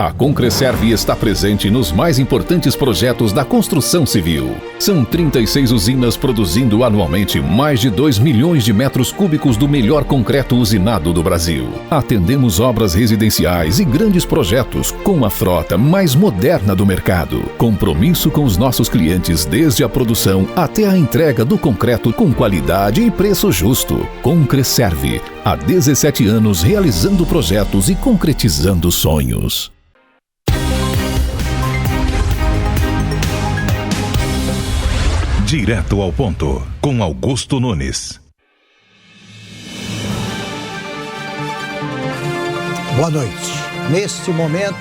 A Concreserve está presente nos mais importantes projetos da construção civil. São 36 usinas produzindo anualmente mais de 2 milhões de metros cúbicos do melhor concreto usinado do Brasil. Atendemos obras residenciais e grandes projetos com a frota mais moderna do mercado. Compromisso com os nossos clientes desde a produção até a entrega do concreto com qualidade e preço justo. Concreserve, há 17 anos realizando projetos e concretizando sonhos. Direto ao ponto, com Augusto Nunes. Boa noite. Neste momento,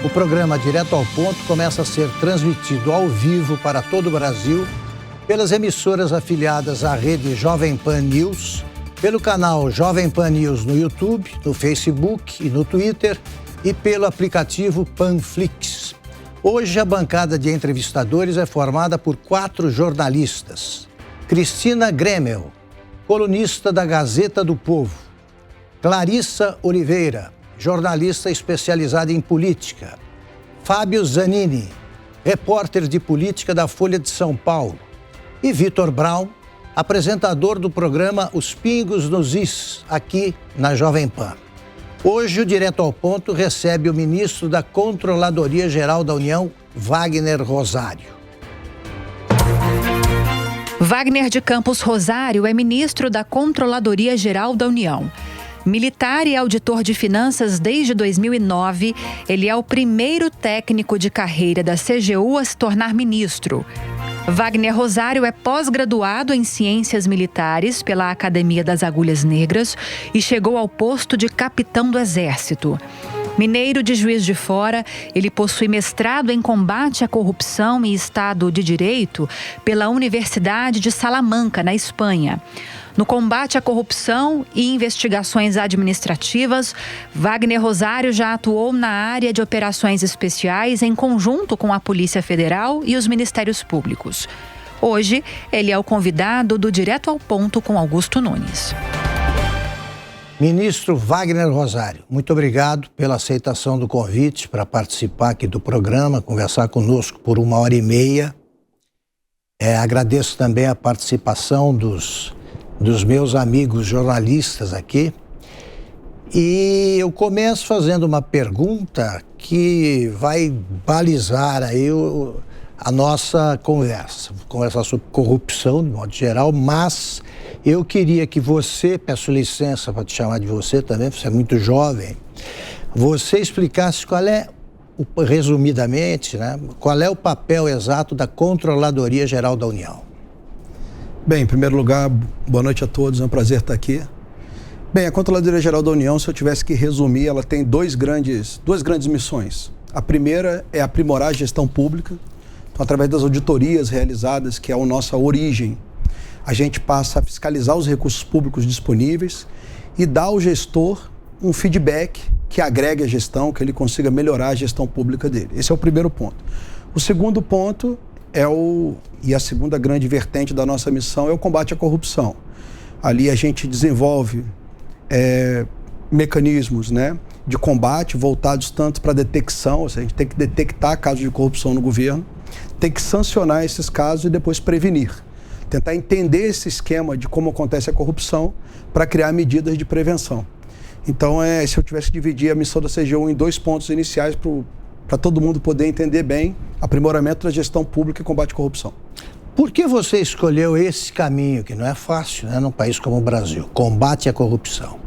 o programa Direto ao Ponto começa a ser transmitido ao vivo para todo o Brasil pelas emissoras afiliadas à rede Jovem Pan News, pelo canal Jovem Pan News no YouTube, no Facebook e no Twitter e pelo aplicativo Panflix. Hoje, a bancada de entrevistadores é formada por 4 jornalistas. Cristina Gremel, colunista da Gazeta do Povo. Clarissa Oliveira, jornalista especializada em política. Fábio Zanini, repórter de política da Folha de São Paulo. E Vitor Brown, apresentador do programa Os Pingos nos Is, aqui na Jovem Pan. Hoje, o Direto ao Ponto recebe o ministro da Controladoria Geral da União, Wagner Rosário. Wagner de Campos Rosário é ministro da Controladoria Geral da União. Militar e auditor de finanças desde 2009, ele é o primeiro técnico de carreira da CGU a se tornar ministro. Wagner Rosário é pós-graduado em Ciências Militares pela Academia das Agulhas Negras e chegou ao posto de capitão do Exército. Mineiro de Juiz de Fora, ele possui mestrado em combate à corrupção e Estado de Direito pela Universidade de Salamanca, na Espanha. No combate à corrupção e investigações administrativas, Wagner Rosário já atuou na área de operações especiais em conjunto com a Polícia Federal e os Ministérios Públicos. Hoje, ele é o convidado do Direto ao Ponto com Augusto Nunes. Ministro Wagner Rosário, muito obrigado pela aceitação do convite para participar aqui do programa, conversar conosco por 1h30. Agradeço também a participação dos meus amigos jornalistas aqui. E eu começo fazendo uma pergunta que vai balizar aí a nossa conversa. Vou conversar sobre corrupção, de modo geral, mas eu queria que você, peço licença para te chamar de você também, você é muito jovem, você explicasse qual é, resumidamente, né, qual é o papel exato da Controladoria Geral da União. Bem, em primeiro lugar, boa noite a todos, é um prazer estar aqui. Bem, a Controladoria Geral da União, se eu tivesse que resumir, ela tem duas grandes missões. A primeira é aprimorar a gestão pública, então, através das auditorias realizadas, que é a nossa origem, a gente passa a fiscalizar os recursos públicos disponíveis e dar ao gestor um feedback que agregue a gestão, que ele consiga melhorar a gestão pública dele. Esse é o primeiro ponto. O segundo ponto e a segunda grande vertente da nossa missão é o combate à corrupção. Ali a gente desenvolve mecanismos, né, de combate voltados tanto para a detecção, ou seja, a gente tem que detectar casos de corrupção no governo, tem que sancionar esses casos e depois prevenir. Tentar entender esse esquema de como acontece a corrupção para criar medidas de prevenção. Então, se eu tivesse que dividir a missão da CGU em 2 pontos iniciais para todo mundo poder entender bem, aprimoramento da gestão pública e combate à corrupção. Por que você escolheu esse caminho, que não é fácil, né, num país como o Brasil, combate à corrupção?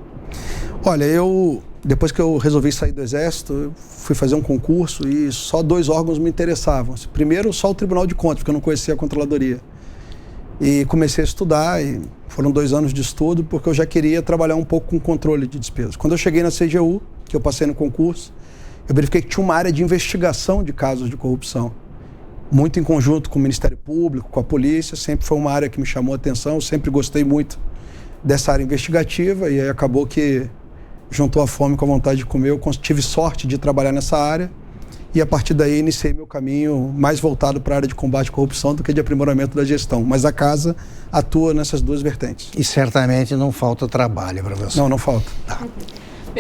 Olha, depois que eu resolvi sair do Exército, eu fui fazer um concurso e só 2 órgãos me interessavam. Primeiro, só o Tribunal de Contas, porque eu não conhecia a Controladoria. E comecei a estudar, e foram 2 anos de estudo, porque eu já queria trabalhar um pouco com controle de despesas. Quando eu cheguei na CGU, que eu passei no concurso, eu verifiquei que tinha uma área de investigação de casos de corrupção. Muito em conjunto com o Ministério Público, com a polícia, sempre foi uma área que me chamou a atenção, eu sempre gostei muito dessa área investigativa, e aí acabou que juntou a fome com a vontade de comer. Eu tive sorte de trabalhar nessa área, e a partir daí iniciei meu caminho mais voltado para a área de combate à corrupção do que de aprimoramento da gestão. Mas a casa atua nessas 2 vertentes. E certamente não falta trabalho para você. Não falta. Tá.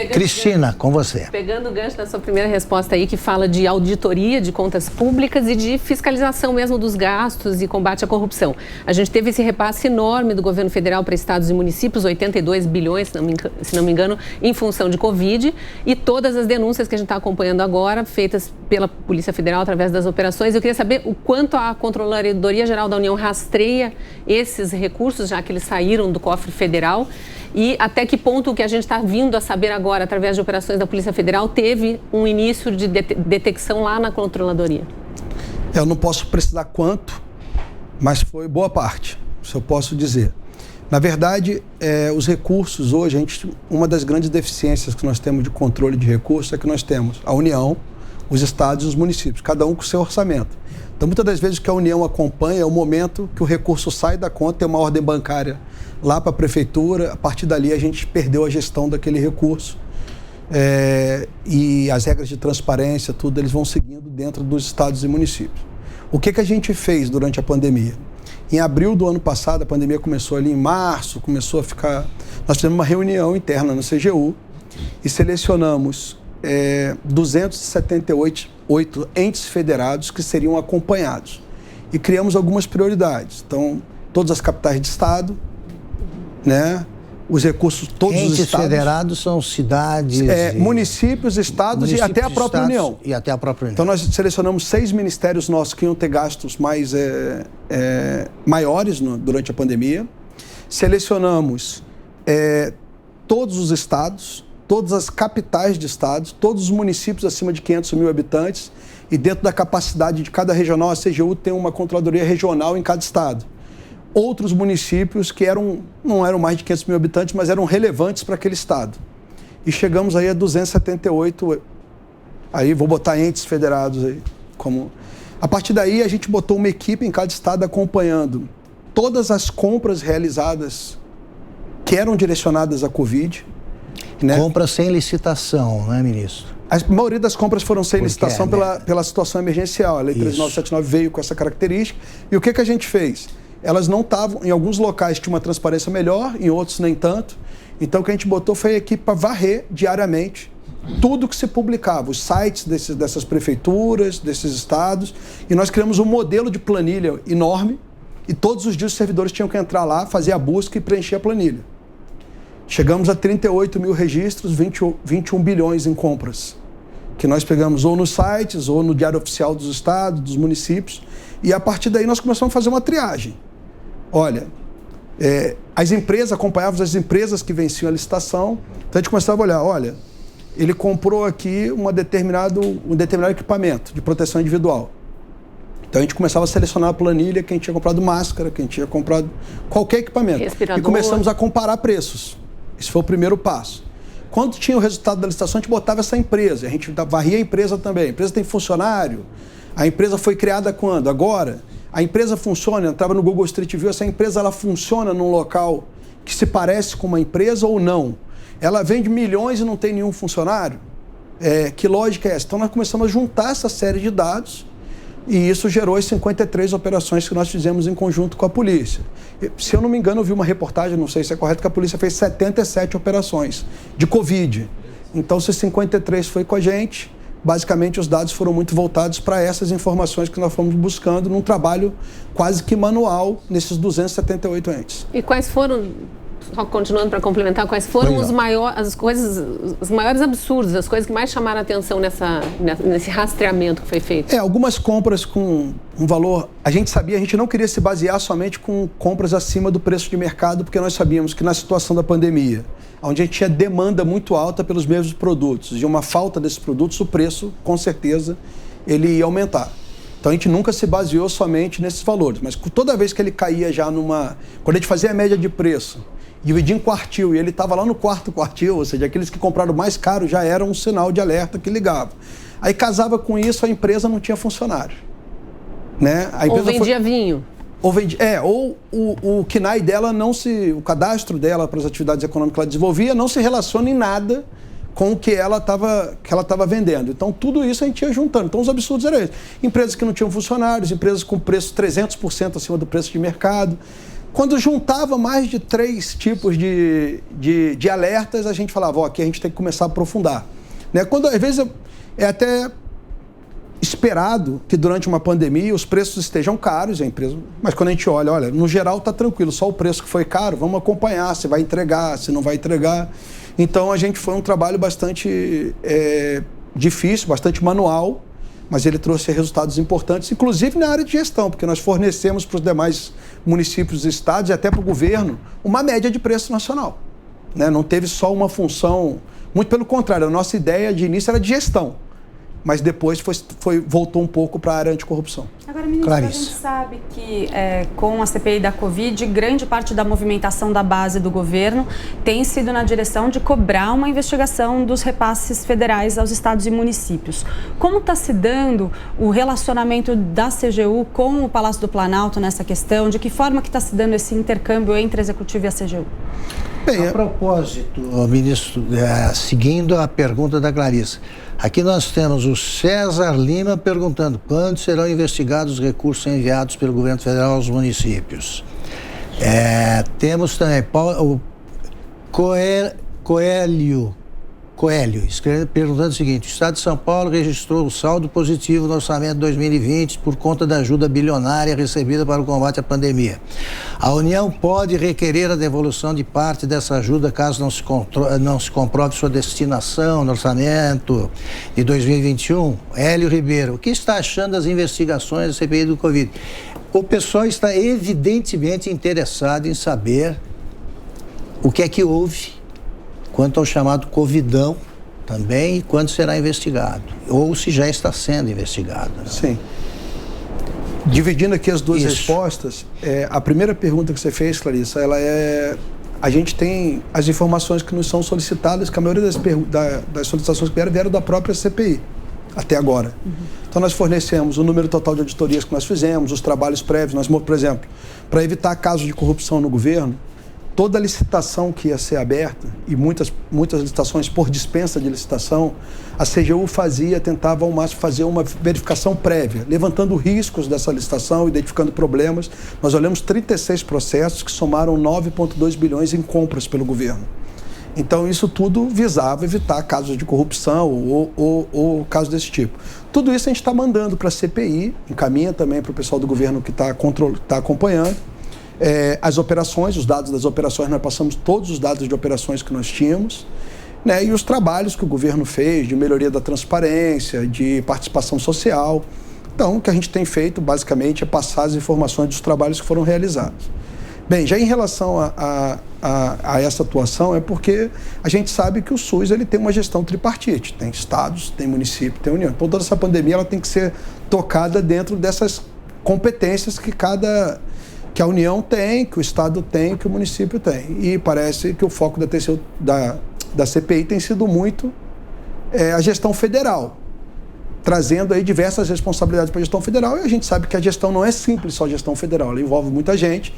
Cristina, com você. Pegando o gancho da sua primeira resposta aí, que fala de auditoria de contas públicas e de fiscalização mesmo dos gastos e combate à corrupção. A gente teve esse repasse enorme do governo federal para estados e municípios, 82 bilhões, se não me engano, em função de Covid, e todas as denúncias que a gente está acompanhando agora, feitas pela Polícia Federal através das operações. Eu queria saber o quanto a Controladoria Geral da União rastreia esses recursos, já que eles saíram do cofre federal, e até que ponto o que a gente está vindo a saber agora, através de operações da Polícia Federal, teve um início de detecção lá na Controladoria? Eu não posso precisar quanto, mas foi boa parte, isso eu posso dizer. Na verdade, os recursos hoje, uma das grandes deficiências que nós temos de controle de recursos é que nós temos a União, os estados e os municípios, cada um com o seu orçamento. Então, muitas das vezes o que a União acompanha é o momento que o recurso sai da conta, tem uma ordem bancária lá para a prefeitura, a partir dali a gente perdeu a gestão daquele recurso. E as regras de transparência, tudo, eles vão seguindo dentro dos estados e municípios. O que a gente fez durante a pandemia? Em abril do ano passado, a pandemia começou ali em março, começou a ficar... Nós fizemos uma reunião interna no CGU e selecionamos 278 entes federados que seriam acompanhados. E criamos algumas prioridades. Então, todas as capitais de estado, né? Os recursos, todos os estados. Entes federados são cidades... municípios, estados e até a própria União. E até a própria União. Então, nós selecionamos 6 ministérios nossos que iam ter gastos maiores durante a pandemia. Selecionamos todos os estados, todas as capitais de estados, todos os municípios acima de 500 mil habitantes, e dentro da capacidade de cada regional, a CGU tem uma controladoria regional em cada estado. Outros municípios que não eram mais de 500 mil habitantes, mas eram relevantes para aquele estado. E chegamos aí a 278, aí vou botar entes federados aí. A partir daí a gente botou uma equipe em cada estado acompanhando todas as compras realizadas que eram direcionadas à Covid. Né? Compras sem licitação, não é, ministro? A maioria das compras foram sem licitação pela situação emergencial. A Lei 13.979 veio com essa característica. E o que a gente fez? Elas não estavam, em alguns locais tinha uma transparência melhor, em outros nem tanto. Então o que a gente botou foi a equipe para varrer diariamente tudo que se publicava, os sites dessas prefeituras, desses estados. E nós criamos um modelo de planilha enorme e todos os dias os servidores tinham que entrar lá, fazer a busca e preencher a planilha. Chegamos a 38 mil registros, 21 bilhões em compras, que nós pegamos ou nos sites, ou no Diário Oficial dos estados, dos municípios, e a partir daí nós começamos a fazer uma triagem. Olha, as empresas, acompanhávamos as empresas que venciam a licitação, então a gente começava a olhar, olha, ele comprou aqui um determinado equipamento de proteção individual. Então a gente começava a selecionar a planilha, quem tinha comprado máscara, quem tinha comprado qualquer equipamento. Respirador. E começamos a comparar preços. Esse foi o primeiro passo. Quando tinha o resultado da licitação, a gente botava essa empresa. A gente varria a empresa também. A empresa tem funcionário. A empresa foi criada quando? Agora. A empresa funciona, entrava no Google Street View, essa empresa ela funciona num local que se parece com uma empresa ou não? Ela vende milhões e não tem nenhum funcionário? Que lógica é essa? Então nós começamos a juntar essa série de dados e isso gerou as 53 operações que nós fizemos em conjunto com a polícia. Se eu não me engano, eu vi uma reportagem, não sei se é correto, que a polícia fez 77 operações de Covid. Então, se 53 foi com a gente, basicamente os dados foram muito voltados para essas informações que nós fomos buscando num trabalho quase que manual nesses 278 entes. E quais foram, só continuando para complementar, quais foram os maiores absurdos, as coisas que mais chamaram a atenção nesse rastreamento que foi feito? Algumas compras com um valor... A gente não queria se basear somente com compras acima do preço de mercado, porque nós sabíamos que na situação da pandemia, onde a gente tinha demanda muito alta pelos mesmos produtos e uma falta desses produtos, o preço, com certeza, ele ia aumentar. Então a gente nunca se baseou somente nesses valores, mas toda vez que ele caía já quando a gente fazia a média de preço, dividia em quartil, e ele estava lá no quarto quartil, ou seja, aqueles que compraram mais caro já era um sinal de alerta que ligava. Aí casava com isso, a empresa não tinha funcionário. Né? Ou vendia vinho. Ou o KNAI dela o cadastro dela para as atividades econômicas que ela desenvolvia não se relaciona em nada com o que ela estava vendendo. Então, tudo isso a gente ia juntando. Então, os absurdos eram esses. Empresas que não tinham funcionários, empresas com preço 300% acima do preço de mercado, quando juntava mais de 3 tipos de alertas, a gente falava, aqui a gente tem que começar a aprofundar. Né? Quando, às vezes, é até esperado que durante uma pandemia os preços estejam caros, a empresa, mas quando a gente olha, no geral está tranquilo, só o preço que foi caro, vamos acompanhar se vai entregar, se não vai entregar. Então, foi um trabalho bastante difícil, bastante manual, mas ele trouxe resultados importantes, inclusive na área de gestão, porque nós fornecemos para os demais municípios e estados e até para o governo uma média de preço nacional. Né? Não teve só uma função, muito pelo contrário, a nossa ideia de início era de gestão, mas depois voltou um pouco para a área anticorrupção. Agora, ministro, a gente sabe que com a CPI da Covid, grande parte da movimentação da base do governo tem sido na direção de cobrar uma investigação dos repasses federais aos estados e municípios. Como está se dando o relacionamento da CGU com o Palácio do Planalto nessa questão? De que forma que está se dando esse intercâmbio entre a Executivo e a CGU? Bem, a propósito, ministro, seguindo a pergunta da Clarissa, aqui nós temos o César Lima perguntando quando serão investigados os recursos enviados pelo governo federal aos municípios. Temos também o Coelho perguntando o seguinte: o Estado de São Paulo registrou o saldo positivo no orçamento de 2020 por conta da ajuda bilionária recebida para o combate à pandemia. A União pode requerer a devolução de parte dessa ajuda caso não se comprove sua destinação no orçamento de 2021? Hélio Ribeiro, o que está achando das investigações da CPI do Covid? O pessoal está evidentemente interessado em saber o que é que houve quanto ao chamado Covidão também, e quando será investigado, ou se já está sendo investigado. Né? Sim. Dividindo aqui as duas respostas, a primeira pergunta que você fez, Clarissa, a gente tem as informações que nos são solicitadas, que a maioria das solicitações que vieram da própria CPI, até agora. Então, nós fornecemos o número total de auditorias que nós fizemos, os trabalhos prévios, por exemplo, para evitar casos de corrupção no governo, toda licitação que ia ser aberta, e muitas licitações por dispensa de licitação, a CGU tentava ao máximo fazer uma verificação prévia, levantando riscos dessa licitação, identificando problemas. Nós olhamos 36 processos que somaram 9,2 bilhões em compras pelo governo. Então, isso tudo visava evitar casos de corrupção ou casos desse tipo. Tudo isso a gente está mandando para a CPI, encaminha também para o pessoal do governo que está acompanhando. As operações, os dados das operações, nós passamos todos os dados de operações que nós tínhamos, né, e os trabalhos que o governo fez de melhoria da transparência, de participação social. Então, o que a gente tem feito, basicamente, é passar as informações dos trabalhos que foram realizados. Bem, já em relação a essa atuação, é porque a gente sabe que o SUS ele tem uma gestão tripartite, tem estados, tem município, tem união. Então, toda essa pandemia ela tem que ser tocada dentro dessas competências que a União tem, que o Estado tem, que o município tem. E parece que o foco da CPI tem sido muito a gestão federal, trazendo aí diversas responsabilidades para a gestão federal, e a gente sabe que a gestão não é simples só a gestão federal, ela envolve muita gente,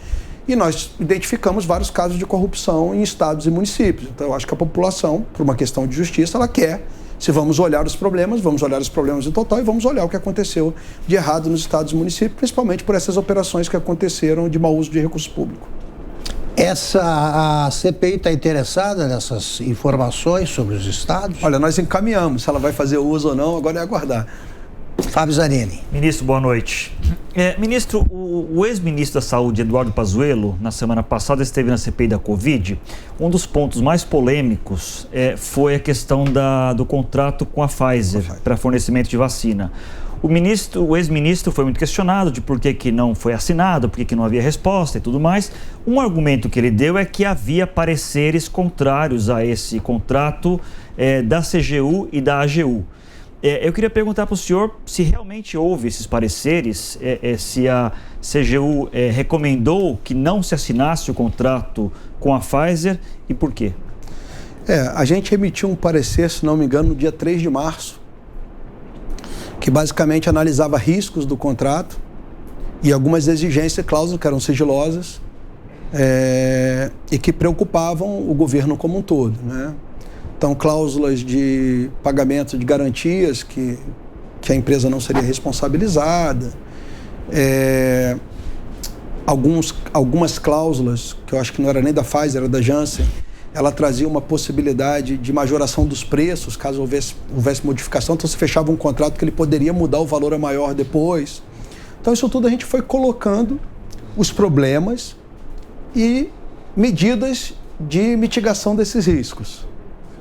e nós identificamos vários casos de corrupção em estados e municípios. Então, eu acho que a população, por uma questão de justiça, ela quer, se vamos olhar os problemas em total e vamos olhar o que aconteceu de errado nos estados e municípios, principalmente por essas operações que aconteceram de mau uso de recurso público. A CPI está interessada nessas informações sobre os estados? Olha, nós encaminhamos, se ela vai fazer uso ou não, agora é aguardar. Fábio Zanini. Ministro, boa noite. Ministro, o ex-ministro da Saúde, Eduardo Pazuello, na semana passada esteve na CPI da Covid. Um dos pontos mais polêmicos foi a questão do contrato com a Pfizer para fornecimento de vacina. O ex-ministro foi muito questionado de por que não foi assinado, por que não havia resposta e tudo mais. Um argumento que ele deu é que havia pareceres contrários a esse contrato da CGU e da AGU. Eu queria perguntar para o senhor se realmente houve esses pareceres, se a CGU recomendou que não se assinasse o contrato com a Pfizer e por quê? A gente emitiu um parecer, se não me engano, no dia 3 de março, que basicamente analisava riscos do contrato e algumas exigências, cláusulas que eram sigilosas e que preocupavam o governo como um todo, né? Então, cláusulas de pagamento de garantias que a empresa não seria responsabilizada, algumas cláusulas, que eu acho que não era nem da Pfizer, era da Janssen, ela trazia uma possibilidade de majoração dos preços, caso houvesse modificação. Então, você fechava um contrato que ele poderia mudar o valor a maior depois. Então, isso tudo a gente foi colocando os problemas e medidas de mitigação desses riscos,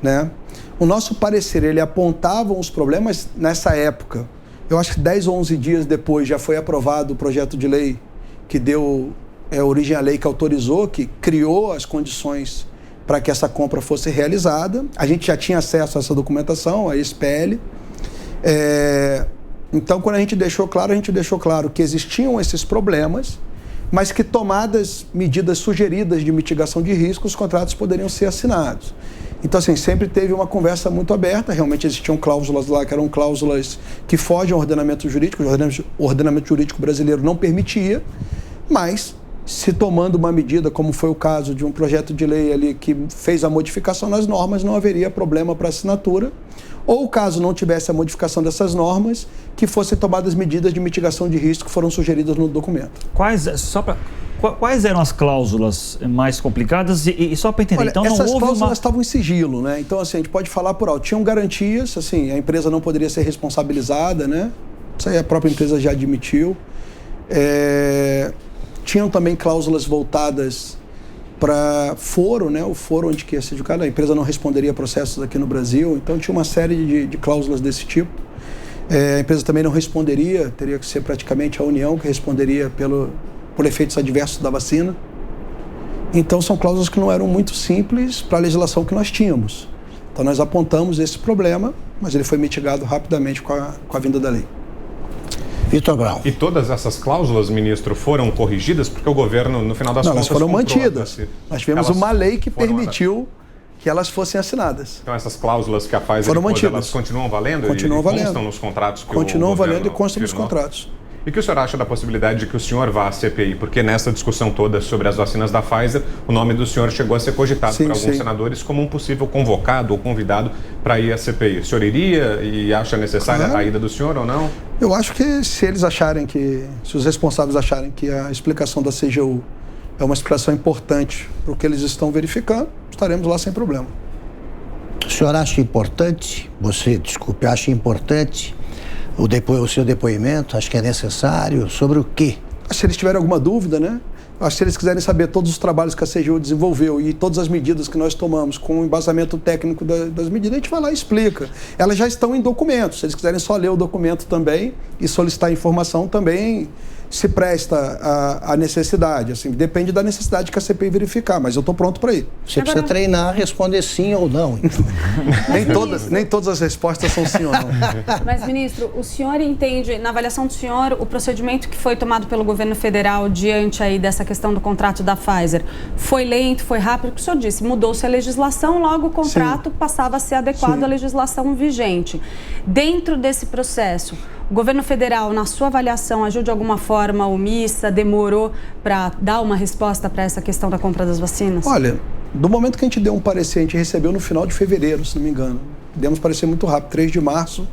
né? O nosso parecer, ele apontava os problemas nessa época. Eu acho que 10 ou 11 dias depois já foi aprovado o projeto de lei que deu origem à lei que autorizou, que criou as condições para que essa compra fosse realizada. A gente já tinha acesso a essa documentação, a SPL. Então, quando a gente deixou claro que existiam esses problemas, mas que, tomadas medidas sugeridas de mitigação de risco, os contratos poderiam ser assinados. Então, assim, sempre teve uma conversa muito aberta. Realmente existiam cláusulas lá que eram cláusulas que fogem ao ordenamento jurídico. O ordenamento jurídico brasileiro não permitia, mas se tomando uma medida, como foi o caso de um projeto de lei ali que fez a modificação nas normas, não haveria problema para assinatura. Ou, caso não tivesse a modificação dessas normas, que fossem tomadas medidas de mitigação de risco que foram sugeridas no documento. Quais eram as cláusulas mais complicadas? E só para entender, olha, então não essas houve cláusulas estavam em sigilo, né? Então, assim, a gente pode falar por alto. Tinham garantias, assim, a empresa não poderia ser responsabilizada, né? Isso aí a própria empresa já admitiu. Tinham também cláusulas voltadas para foro, né? O foro onde que ia ser julgado, a empresa não responderia a processos aqui no Brasil. Então, tinha uma série de cláusulas desse tipo. A empresa também não responderia, teria que ser praticamente a União que responderia por efeitos adversos da vacina. Então, são cláusulas que não eram muito simples para a legislação que nós tínhamos. Então, nós apontamos esse problema, mas ele foi mitigado rapidamente com a vinda da lei. Vitor Brown. E todas essas cláusulas, ministro, foram corrigidas porque o governo, no final das contas... Não, elas foram mantidas. Nós tivemos uma lei que permitiu que elas fossem assinadas. Então, essas cláusulas que a Pfizer impôs, elas continuam valendo? Continuam valendo. Constam nos contratos que continuam valendo e constam nos contratos. E o que o senhor acha da possibilidade de que o senhor vá à CPI? Porque nessa discussão toda sobre as vacinas da Pfizer, o nome do senhor chegou a ser cogitado por alguns senadores como um possível convocado ou convidado para ir à CPI. O senhor iria e acha necessária a ida do senhor ou não? Eu acho que se os responsáveis acharem que a explicação da CGU é uma explicação importante para o que eles estão verificando, estaremos lá sem problema. O senhor acha importante, acha importante o seu depoimento? Acho que é necessário? Sobre o quê? Se eles tiverem alguma dúvida, né? Acho que se eles quiserem saber todos os trabalhos que a CGU desenvolveu e todas as medidas que nós tomamos com o embasamento técnico das medidas, a gente vai lá e explica. Elas já estão em documentos. Se eles quiserem só ler o documento também e solicitar informação, também se presta à necessidade. Assim, depende da necessidade que a CPI verificar, mas eu estou pronto para ir. Você precisa treinar, responder sim ou não. Então. nem todas as respostas são sim ou não. Mas, ministro, o senhor entende, na avaliação do senhor, o procedimento que foi tomado pelo governo federal diante aí dessa questão do contrato da Pfizer foi lento, foi rápido? O senhor disse, mudou-se a legislação, logo o contrato passava a ser adequado à legislação vigente. Dentro desse processo, o governo federal, na sua avaliação, agiu de alguma forma omissa, demorou para dar uma resposta para essa questão da compra das vacinas? Olha, do momento que a gente deu um parecer, a gente recebeu no final de fevereiro, se não me engano. Demos parecer muito rápido, 3 de março,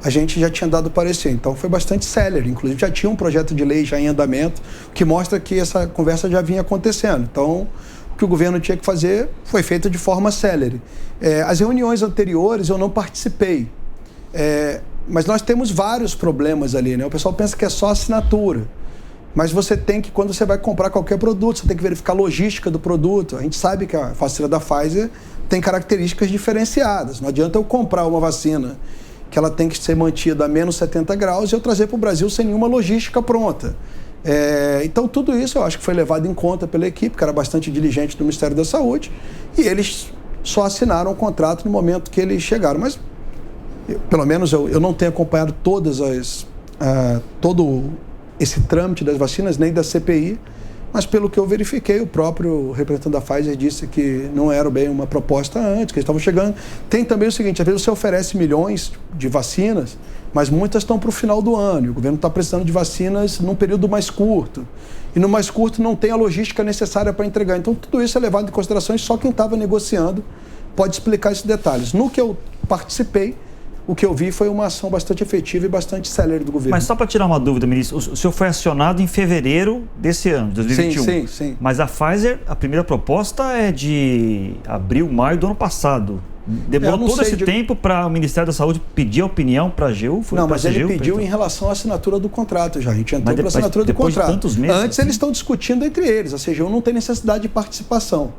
a gente já tinha dado parecer. Então foi bastante célere, inclusive já tinha um projeto de lei já em andamento, que mostra que essa conversa já vinha acontecendo. Então, o que o governo tinha que fazer foi feito de forma célere. As reuniões anteriores eu não participei. Mas nós temos vários problemas ali, né? O pessoal pensa que é só assinatura. Mas você tem que, quando você vai comprar qualquer produto, você tem que verificar a logística do produto. A gente sabe que a vacina da Pfizer tem características diferenciadas. Não adianta eu comprar uma vacina que ela tem que ser mantida a menos 70 graus e eu trazer para o Brasil sem nenhuma logística pronta. Então, tudo isso eu acho que foi levado em conta pela equipe, que era bastante diligente do Ministério da Saúde, e eles só assinaram o contrato no momento que eles chegaram. Mas pelo menos eu não tenho acompanhado todo esse trâmite das vacinas, nem da CPI, mas pelo que eu verifiquei, o próprio representante da Pfizer disse que não era bem uma proposta antes, que eles estavam chegando. Tem também o seguinte, às vezes você oferece milhões de vacinas, mas muitas estão para o final do ano, e o governo está precisando de vacinas num período mais curto, e no mais curto não tem a logística necessária para entregar. Então tudo isso é levado em consideração e só quem estava negociando pode explicar esses detalhes. No que eu participei, o que eu vi foi uma ação bastante efetiva e bastante célere do governo. Mas só para tirar uma dúvida, ministro, o senhor foi acionado em fevereiro desse ano, 2021. Sim. Mas a Pfizer, a primeira proposta é de abril, maio do ano passado. Demorou todo esse tempo para o Ministério da Saúde pedir a opinião para a AGU? Não, mas ele pediu em relação à assinatura do contrato já. A gente entrou para a assinatura do contrato. De tantos meses, antes eles estão discutindo entre eles. A CGU não tem necessidade de participação.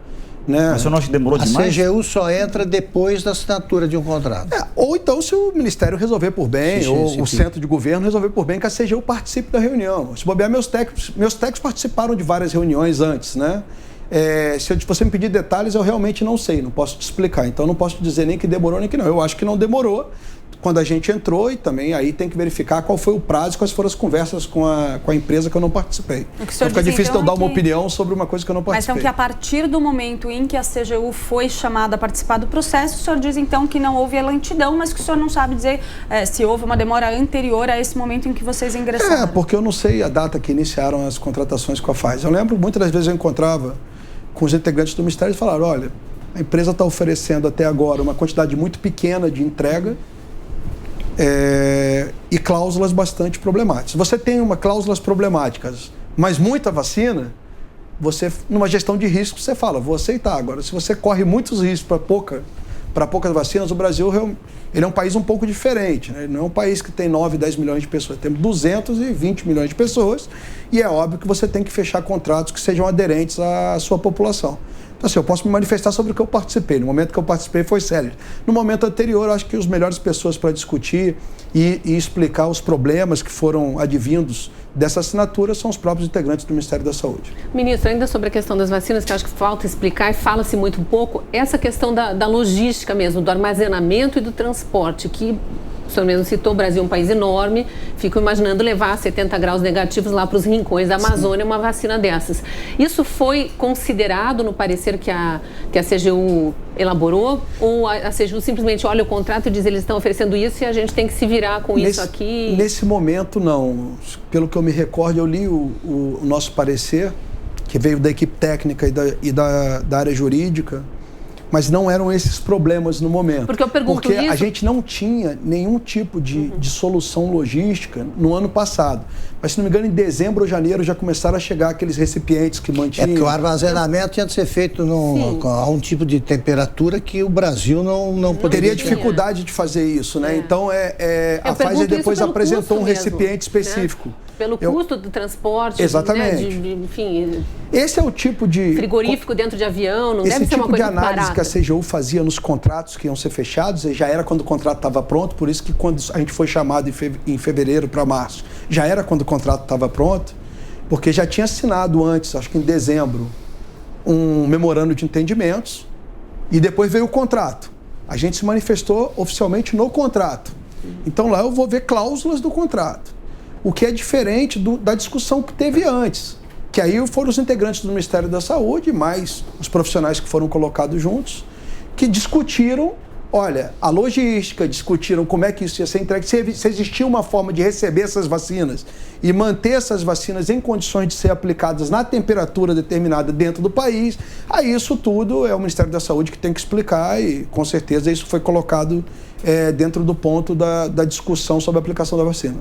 Né? Mas o senhor não acha que demorou demais? A CGU só entra depois da assinatura de um contrato. Ou então, se o Ministério resolver por bem, o Centro de Governo resolver por bem, que a CGU participe da reunião. Se bobear, meus técnicos participaram de várias reuniões antes, né? Se você me pedir detalhes, eu realmente não sei, não posso te explicar. Então, não posso te dizer nem que demorou, nem que não. Eu acho que não demorou quando a gente entrou, e também aí tem que verificar qual foi o prazo, quais foram as conversas com a empresa que eu não participei. Então fica difícil eu dar uma opinião sobre uma coisa que eu não participei. Mas então que a partir do momento em que a CGU foi chamada a participar do processo, o senhor diz então que não houve a lentidão, mas que o senhor não sabe dizer se houve uma demora anterior a esse momento em que vocês ingressaram. Porque eu não sei a data que iniciaram as contratações com a Pfizer. Eu lembro, muitas das vezes eu encontrava com os integrantes do Ministério e falaram, olha, a empresa está oferecendo até agora uma quantidade muito pequena de entrega, e cláusulas bastante problemáticas. Você tem cláusulas problemáticas, mas muita vacina, você, numa gestão de risco, você fala, vou aceitar. Agora, se você corre muitos riscos para poucas vacinas, o Brasil ele é um país um pouco diferente, né? Ele não é um país que tem 9, 10 milhões de pessoas, temos 220 milhões de pessoas, e é óbvio que você tem que fechar contratos que sejam aderentes à sua população. Então, assim, eu posso me manifestar sobre o que eu participei. No momento que eu participei foi sério. No momento anterior, eu acho que as melhores pessoas para discutir e explicar os problemas que foram advindos dessa assinatura são os próprios integrantes do Ministério da Saúde. Ministro, ainda sobre a questão das vacinas, que eu acho que falta explicar e fala-se muito pouco, essa questão da logística mesmo, do armazenamento e do transporte, que o senhor mesmo citou, o Brasil é um país enorme, fico imaginando levar 70 graus negativos lá para os rincões da Amazônia, uma vacina dessas. Isso foi considerado no parecer que a CGU elaborou, ou a CGU simplesmente olha o contrato e diz eles estão oferecendo isso e a gente tem que se virar com isso aqui? Nesse momento, não. Pelo que eu me recordo, eu li o nosso parecer, que veio da equipe técnica e da área jurídica, mas não eram esses problemas no momento. Porque eu pergunto Porque isso... a gente não tinha nenhum tipo de solução logística no ano passado. Mas, se não me engano, em dezembro ou janeiro já começaram a chegar aqueles recipientes que mantinham... porque o armazenamento tinha de ser feito a um tipo de temperatura que o Brasil não poderia... Teria dificuldade de fazer isso, né? Então, a Pfizer depois apresentou um recipiente específico. Pelo custo do transporte, exatamente. Né, enfim... Esse é o tipo de... frigorífico dentro de avião, não deve ser uma coisa barata. Esse tipo de análise que a CGU fazia nos contratos que iam ser fechados, já era quando o contrato estava pronto, por isso que quando a gente foi chamado em fevereiro para março, já era quando o contrato estava pronto, porque já tinha assinado antes, acho que em dezembro, um memorando de entendimentos, e depois veio o contrato. A gente se manifestou oficialmente no contrato. Então lá eu vou ver cláusulas do contrato. O que é diferente da discussão que teve antes, que aí foram os integrantes do Ministério da Saúde, mais os profissionais que foram colocados juntos, que discutiram, olha, a logística, discutiram como é que isso ia ser entregue, se existia uma forma de receber essas vacinas e manter essas vacinas em condições de ser aplicadas na temperatura determinada dentro do país, aí isso tudo é o Ministério da Saúde que tem que explicar e, com certeza, isso foi colocado dentro do ponto da discussão sobre a aplicação da vacina.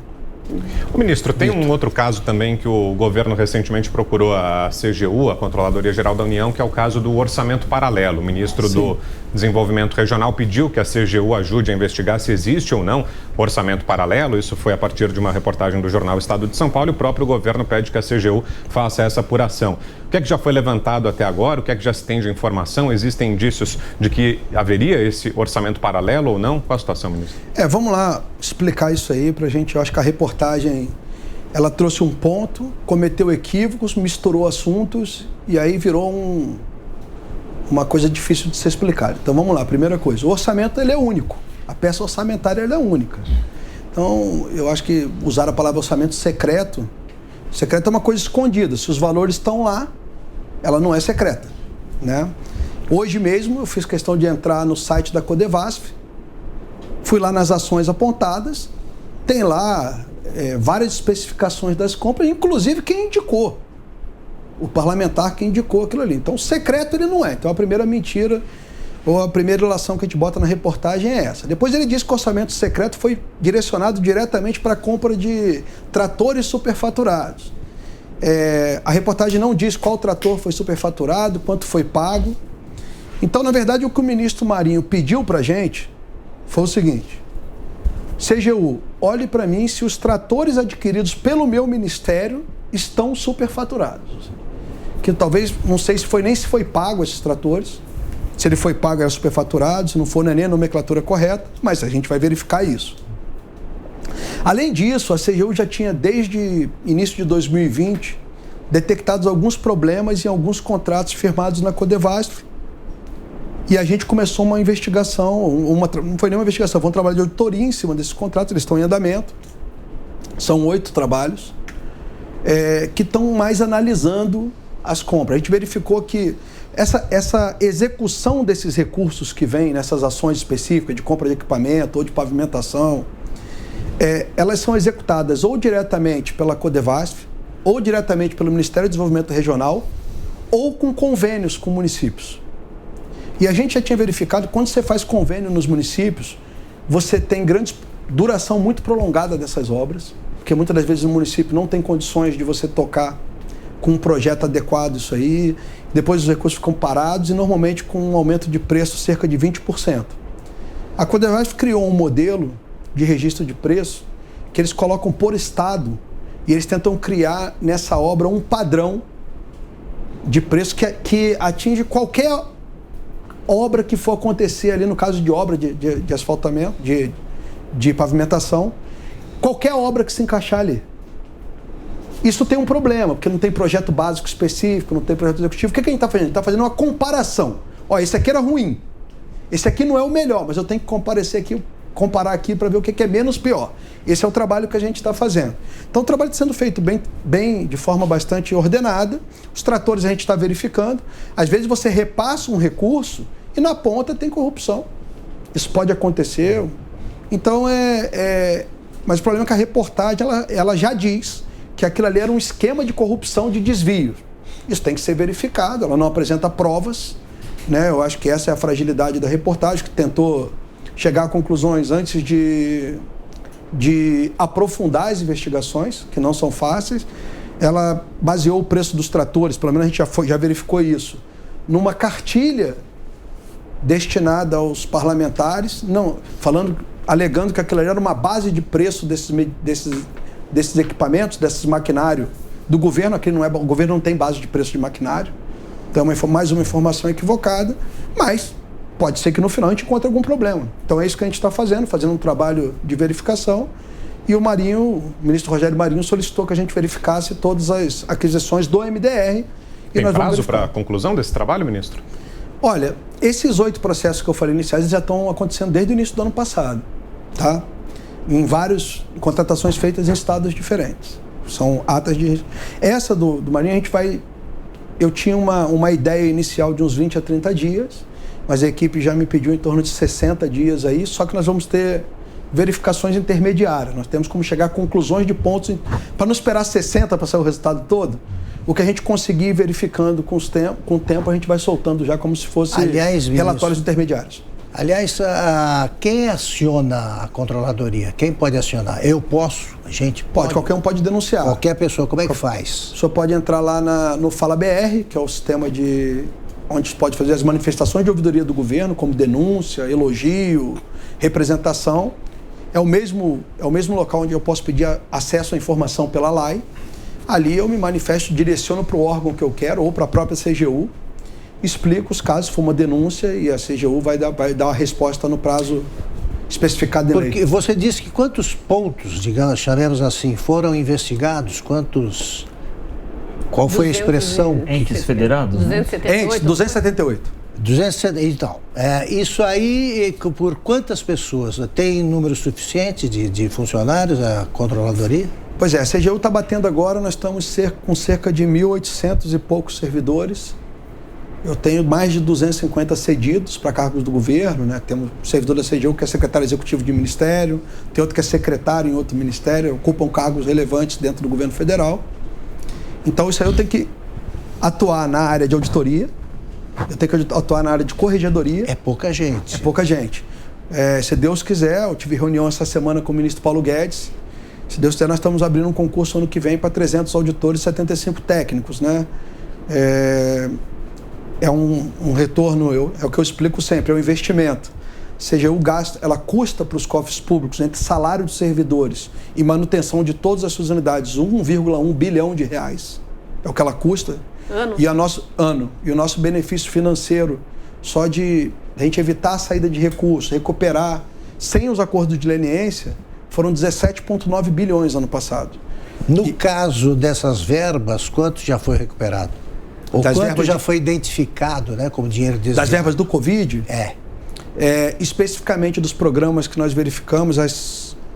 O ministro, tem um outro caso também que o governo recentemente procurou a CGU, a Controladoria Geral da União, que é o caso do orçamento paralelo. O ministro do Desenvolvimento Regional pediu que a CGU ajude a investigar se existe ou não orçamento paralelo. Isso foi a partir de uma reportagem do jornal Estado de São Paulo e o próprio governo pede que a CGU faça essa apuração. O que é que já foi levantado até agora? O que é que já se tem de informação? Existem indícios de que haveria esse orçamento paralelo ou não? Qual a situação, ministro? Vamos lá explicar isso aí para a gente. Eu acho que a reportagem, ela trouxe um ponto, cometeu equívocos, misturou assuntos e aí virou uma coisa difícil de ser explicada. Então vamos lá, primeira coisa, o orçamento ele é único, a peça orçamentária ela é única. Então eu acho que usar a palavra orçamento secreto é uma coisa escondida, se os valores estão lá, ela não é secreta, né? Hoje mesmo eu fiz questão de entrar no site da Codevasf, fui lá nas ações apontadas, tem lá várias especificações das compras, inclusive quem indicou, o parlamentar que indicou aquilo ali. Então, secreto ele não é. Então, a primeira mentira, ou a primeira ilação que a gente bota na reportagem é essa. Depois ele diz que o orçamento secreto foi direcionado diretamente para a compra de tratores superfaturados. A reportagem não diz qual trator foi superfaturado, quanto foi pago. Então, na verdade, o que o ministro Marinho pediu para a gente foi o seguinte: CGU, olhe para mim se os tratores adquiridos pelo meu ministério estão superfaturados. Que talvez, não sei se foi pago esses tratores. Se ele foi pago, era superfaturado. Se não for, não é nem a nomenclatura correta. Mas a gente vai verificar isso. Além disso, a CGU já tinha, desde início de 2020, detectados alguns problemas em alguns contratos firmados na Codevasf. E a gente começou uma investigação, não foi nem uma investigação, foi um trabalho de auditoria em cima desses contratos, eles estão em andamento. São 8 trabalhos que estão mais analisando as compras. A gente verificou que essa execução desses recursos que vem nessas ações específicas de compra de equipamento ou de pavimentação, elas são executadas ou diretamente pela Codevasf, ou diretamente pelo Ministério do Desenvolvimento Regional, ou com convênios com municípios. E a gente já tinha verificado que quando você faz convênio nos municípios, você tem duração muito prolongada dessas obras, porque muitas das vezes o município não tem condições de você tocar com um projeto adequado isso aí, depois os recursos ficam parados e normalmente com um aumento de preço cerca de 20%. A Codevasf criou um modelo de registro de preço que eles colocam por estado e eles tentam criar nessa obra um padrão de preço que atinge qualquer obra que for acontecer ali, no caso de obra de asfaltamento, de pavimentação, qualquer obra que se encaixar ali. Isso tem um problema, porque não tem projeto básico específico, não tem projeto executivo. O que a gente está fazendo? A gente está fazendo uma comparação. Ó, esse aqui era ruim, esse aqui não é o melhor, mas eu tenho que comparar aqui para ver o que é menos pior. Esse é o trabalho que a gente está fazendo. Então o trabalho está sendo feito bem, de forma bastante ordenada. Os tratores a gente está verificando. Às vezes você repassa um recurso e na ponta tem corrupção. Isso pode acontecer. Então mas o problema é que a reportagem ela já diz que aquilo ali era um esquema de corrupção, de desvio. Isso tem que ser verificado, ela não apresenta provas, né? Eu acho que essa é a fragilidade da reportagem, que tentou chegar a conclusões antes de aprofundar as investigações, que não são fáceis. Ela baseou o preço dos tratores, pelo menos a gente já verificou isso, numa cartilha destinada aos parlamentares, alegando que aquilo ali era uma base de preço desses equipamentos, desses maquinários do governo. Aqui o governo não tem base de preço de maquinário. Então é mais uma informação equivocada, mas pode ser que no final a gente encontre algum problema. Então é isso que a gente está fazendo um trabalho de verificação, e o ministro Rogério Marinho solicitou que a gente verificasse todas as aquisições do MDR. Tem prazo para a conclusão desse trabalho, ministro? Olha, esses 8 processos que eu falei iniciais já estão acontecendo desde o início do ano passado, tá? Em várias contratações feitas em estados diferentes. São atas de... Essa do Marinho, eu tinha uma ideia inicial de uns 20 a 30 dias, mas a equipe já me pediu em torno de 60 dias aí, só que nós vamos ter verificações intermediárias. Nós temos como chegar a conclusões de pontos, para não esperar 60 para sair o resultado todo. O que a gente conseguir verificando com o tempo, a gente vai soltando já como se fosse relatórios intermediários. Aliás, quem aciona a controladoria? Quem pode acionar? Eu posso? A gente pode? Qualquer um pode denunciar. Qualquer pessoa, como é que faz? O senhor pode entrar lá no Fala BR, que é o sistema onde pode fazer as manifestações de ouvidoria do governo, como denúncia, elogio, representação. É o mesmo local onde eu posso pedir acesso à informação pela LAI. Ali eu me manifesto, direciono para o órgão que eu quero, ou para a própria CGU, explico os casos, se for uma denúncia, e a CGU vai dar a resposta no prazo especificado em lei. Porque você disse que quantos pontos, digamos, chamemos assim, foram investigados? Qual foi a expressão? Entes federados? 278. 278. Então, isso aí, por quantas pessoas? Tem número suficiente de funcionários, a controladoria? Pois é, a CGU está batendo agora, nós estamos com cerca de 1.800 e poucos servidores. Eu tenho mais de 250 cedidos para cargos do governo, né? Temos um servidor da CGU que é secretário executivo de ministério, tem outro que é secretário em outro ministério, ocupam cargos relevantes dentro do governo federal. Então isso aí eu tenho que atuar na área de auditoria, eu tenho que atuar na área de corregedoria. É pouca gente. É pouca gente. Se Deus quiser, eu tive reunião essa semana com o ministro Paulo Guedes. Se Deus quiser, nós estamos abrindo um concurso ano que vem para 300 auditores e 75 técnicos, né? É um retorno, é o que eu explico sempre, é um investimento. Ou seja, o gasto, ela custa para os cofres públicos, entre salário de servidores e manutenção de todas as suas unidades, 1,1 bilhão de reais. É o que ela custa. Ano. E o nosso benefício financeiro, só de a gente evitar a saída de recursos, recuperar, sem os acordos de leniência, foram 17,9 bilhões ano passado. No caso dessas verbas, quanto já foi recuperado? Ou quanto já foi identificado, né, como dinheiro desviado? Das verbas do Covid? Especificamente dos programas que nós verificamos,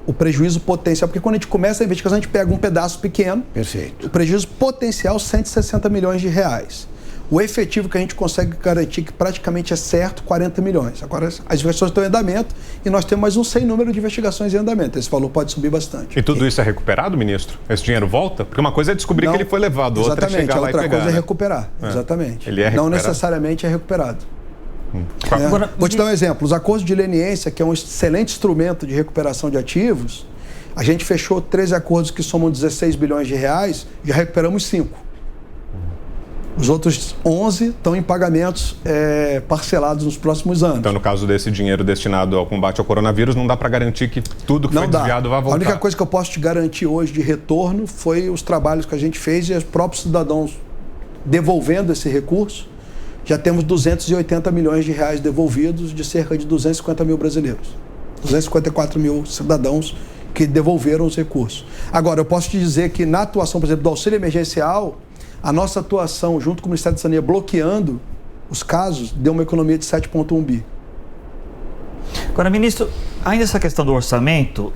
o prejuízo potencial, porque quando a gente começa a investigação, a gente pega um pedaço pequeno. Perfeito. O prejuízo potencial, 160 milhões de reais. O efetivo que a gente consegue garantir, que praticamente é certo, 40 milhões. Agora, as investigações estão em andamento e nós temos mais um sem número de investigações em andamento. Esse valor pode subir bastante. E tudo isso é recuperado, ministro? Esse dinheiro volta? Porque uma coisa é descobrir que ele foi levado, outra é chegar lá e pegar. Outra coisa é recuperar, exatamente. Ele é recuperado? Não necessariamente é recuperado. Agora, vou te dar um exemplo. Os acordos de leniência, que é um excelente instrumento de recuperação de ativos, a gente fechou 13 acordos que somam 16 bilhões de reais, já recuperamos 5. Os outros 11 estão em pagamentos parcelados nos próximos anos. Então, no caso desse dinheiro destinado ao combate ao coronavírus, não dá para garantir que tudo que foi desviado vai voltar? A única coisa que eu posso te garantir hoje de retorno foi os trabalhos que a gente fez e os próprios cidadãos devolvendo esse recurso. Já temos 280 milhões de reais devolvidos de cerca de 250 mil brasileiros. 254 mil cidadãos que devolveram os recursos. Agora, eu posso te dizer que na atuação, por exemplo, do auxílio emergencial, a nossa atuação junto com o Ministério da Cidadania bloqueando os casos deu uma economia de 7,1 bi. Agora, ministro, ainda essa questão do orçamento,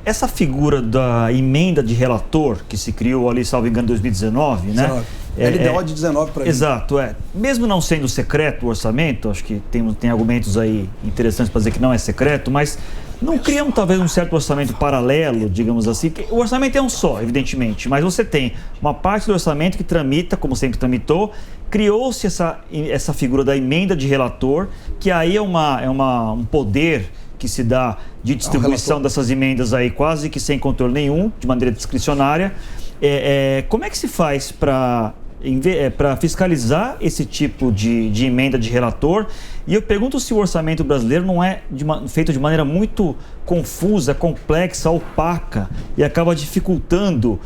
essa figura da emenda de relator que se criou ali, salvo engano, em 2019, né? LDO de 19 para mim. Exato, Mesmo não sendo secreto o orçamento, acho que tem argumentos aí interessantes para dizer que não é secreto, mas não criam talvez um certo orçamento paralelo, digamos assim? O orçamento é um só, evidentemente, mas você tem uma parte do orçamento que tramita, como sempre tramitou, criou-se essa figura da emenda de relator, que aí é um poder que se dá de distribuição dessas emendas aí quase que sem controle nenhum, de maneira discricionária. Como é que se faz para fiscalizar esse tipo de emenda de relator? E eu pergunto se o orçamento brasileiro não é feito de maneira muito confusa, complexa, opaca e acaba dificultando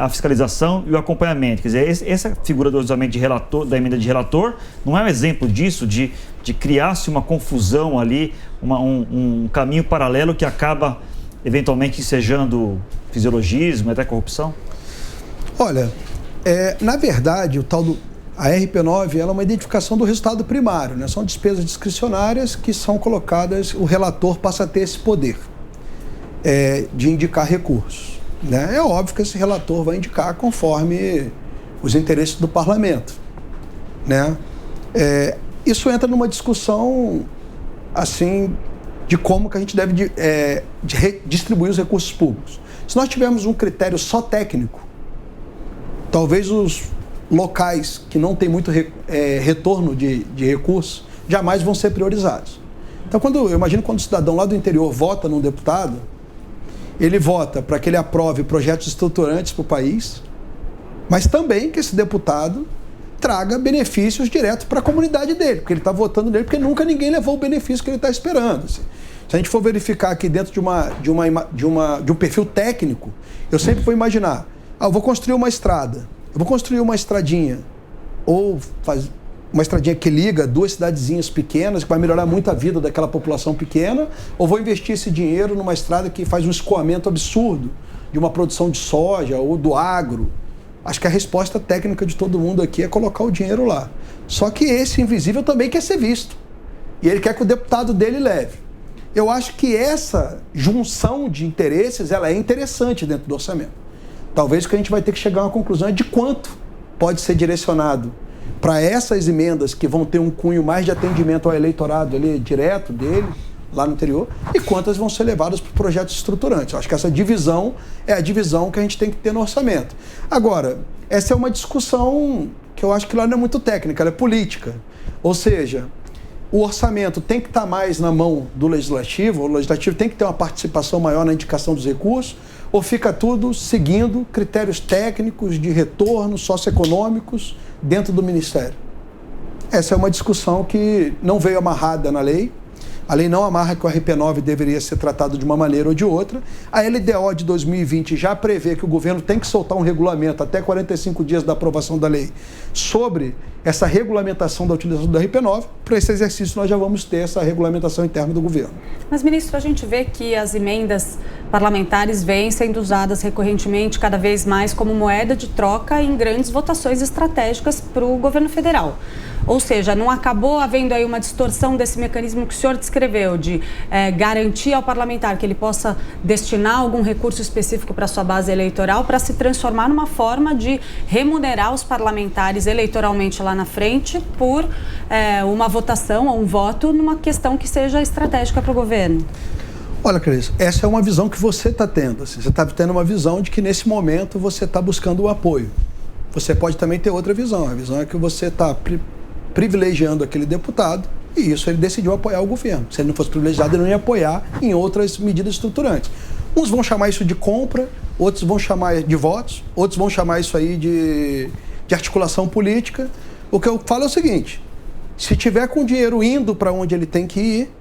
a fiscalização e o acompanhamento. Quer dizer, essa figura do orçamento de relator, da emenda de relator, não é um exemplo disso, de criar-se uma confusão ali, um caminho paralelo que acaba eventualmente ensejando fisiologismo, até corrupção? Olha, na verdade, a RP9 ela é uma identificação do resultado primário, né? São despesas discricionárias que são colocadas, o relator passa a ter esse poder de indicar recursos, né? É óbvio que esse relator vai indicar conforme os interesses do parlamento, né? Isso entra numa discussão, assim, de como que a gente deve distribuir os recursos públicos. Se nós tivermos um critério só técnico, talvez os locais que não têm muito retorno de recursos jamais vão ser priorizados. Então, eu imagino quando o cidadão lá do interior vota num deputado, ele vota para que ele aprove projetos estruturantes para o país, mas também que esse deputado traga benefícios diretos para a comunidade dele, porque ele está votando nele, porque nunca ninguém levou o benefício que ele está esperando. Assim. Se a gente for verificar aqui dentro de um perfil técnico, eu sempre vou imaginar, eu vou construir uma estrada, eu vou construir uma estradinha, ou uma estradinha que liga duas cidadezinhas pequenas, que vai melhorar muito a vida daquela população pequena, ou vou investir esse dinheiro numa estrada que faz um escoamento absurdo de uma produção de soja ou do agro. Acho que a resposta técnica de todo mundo aqui é colocar o dinheiro lá. Só que esse invisível também quer ser visto. E ele quer que o deputado dele leve. Eu acho que essa junção de interesses, ela é interessante dentro do orçamento. Talvez o que a gente vai ter que chegar a uma conclusão é de quanto pode ser direcionado para essas emendas que vão ter um cunho mais de atendimento ao eleitorado ali, direto dele, lá no interior, e quantas vão ser levadas para projetos estruturantes. Eu acho que essa divisão é a divisão que a gente tem que ter no orçamento. Agora, essa é uma discussão que eu acho que lá não é muito técnica, ela é política. Ou seja, o orçamento tem que estar mais na mão do Legislativo, o Legislativo tem que ter uma participação maior na indicação dos recursos, ou fica tudo seguindo critérios técnicos de retorno socioeconômicos dentro do Ministério? Essa é uma discussão que não veio amarrada na lei. A lei não amarra que o RP9 deveria ser tratado de uma maneira ou de outra. A LDO de 2020 já prevê que o governo tem que soltar um regulamento até 45 dias da aprovação da lei sobre essa regulamentação da utilização do RP9. Para esse exercício, nós já vamos ter essa regulamentação interna do governo. Mas, ministro, a gente vê que as emendas parlamentares vêm sendo usadas recorrentemente, cada vez mais, como moeda de troca em grandes votações estratégicas para o governo federal. Ou seja, não acabou havendo aí uma distorção desse mecanismo que o senhor descreveu, de garantir ao parlamentar que ele possa destinar algum recurso específico para a sua base eleitoral, para se transformar numa forma de remunerar os parlamentares eleitoralmente lá na frente por uma votação ou um voto numa questão que seja estratégica para o governo? Olha, Cris, essa é uma visão que você está tendo. Assim, você está tendo uma visão de que nesse momento você está buscando o apoio. Você pode também ter outra visão. A visão é que você está privilegiando aquele deputado e isso ele decidiu apoiar o governo. Se ele não fosse privilegiado, ele não ia apoiar em outras medidas estruturantes. Uns vão chamar isso de compra, outros vão chamar de votos, outros vão chamar isso aí de articulação política. O que eu falo é o seguinte: se tiver com o dinheiro indo para onde ele tem que ir,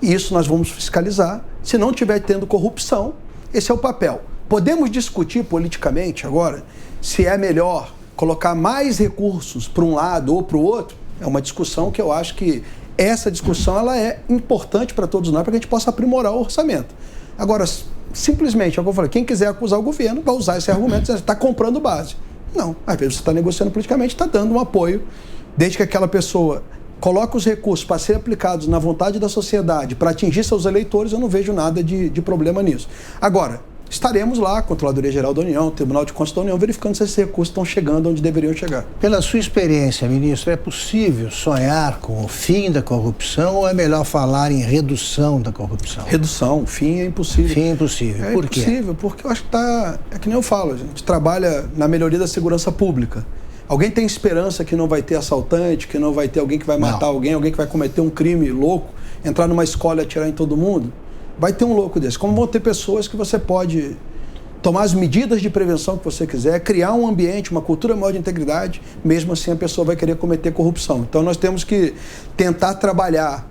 isso nós vamos fiscalizar. Se não tiver tendo corrupção, esse é o papel. Podemos discutir politicamente agora se é melhor colocar mais recursos para um lado ou para o outro. É uma discussão que eu acho que essa discussão ela é importante para todos nós, para que a gente possa aprimorar o orçamento. Agora, simplesmente, é o que eu falei, quem quiser acusar o governo vai usar esse argumento, você está comprando base. Não, às vezes você está negociando politicamente, está dando um apoio, desde que aquela pessoa coloque os recursos para serem aplicados na vontade da sociedade, para atingir seus eleitores, eu não vejo nada de problema nisso. Agora, estaremos lá, a Controladoria Geral da União, o Tribunal de Contas da União, verificando se esses recursos estão chegando onde deveriam chegar. Pela sua experiência, ministro, é possível sonhar com o fim da corrupção ou é melhor falar em redução da corrupção? Redução, fim é impossível. Fim é impossível. Por quê? É impossível, porque eu acho que é que nem eu falo, a gente trabalha na melhoria da segurança pública. Alguém tem esperança que não vai ter assaltante, que não vai ter alguém que vai matar alguém que vai cometer um crime louco, entrar numa escola e atirar em todo mundo? Vai ter um louco desse. Como vão ter pessoas que você pode tomar as medidas de prevenção que você quiser, criar um ambiente, uma cultura maior de integridade, mesmo assim a pessoa vai querer cometer corrupção. Então nós temos que tentar trabalhar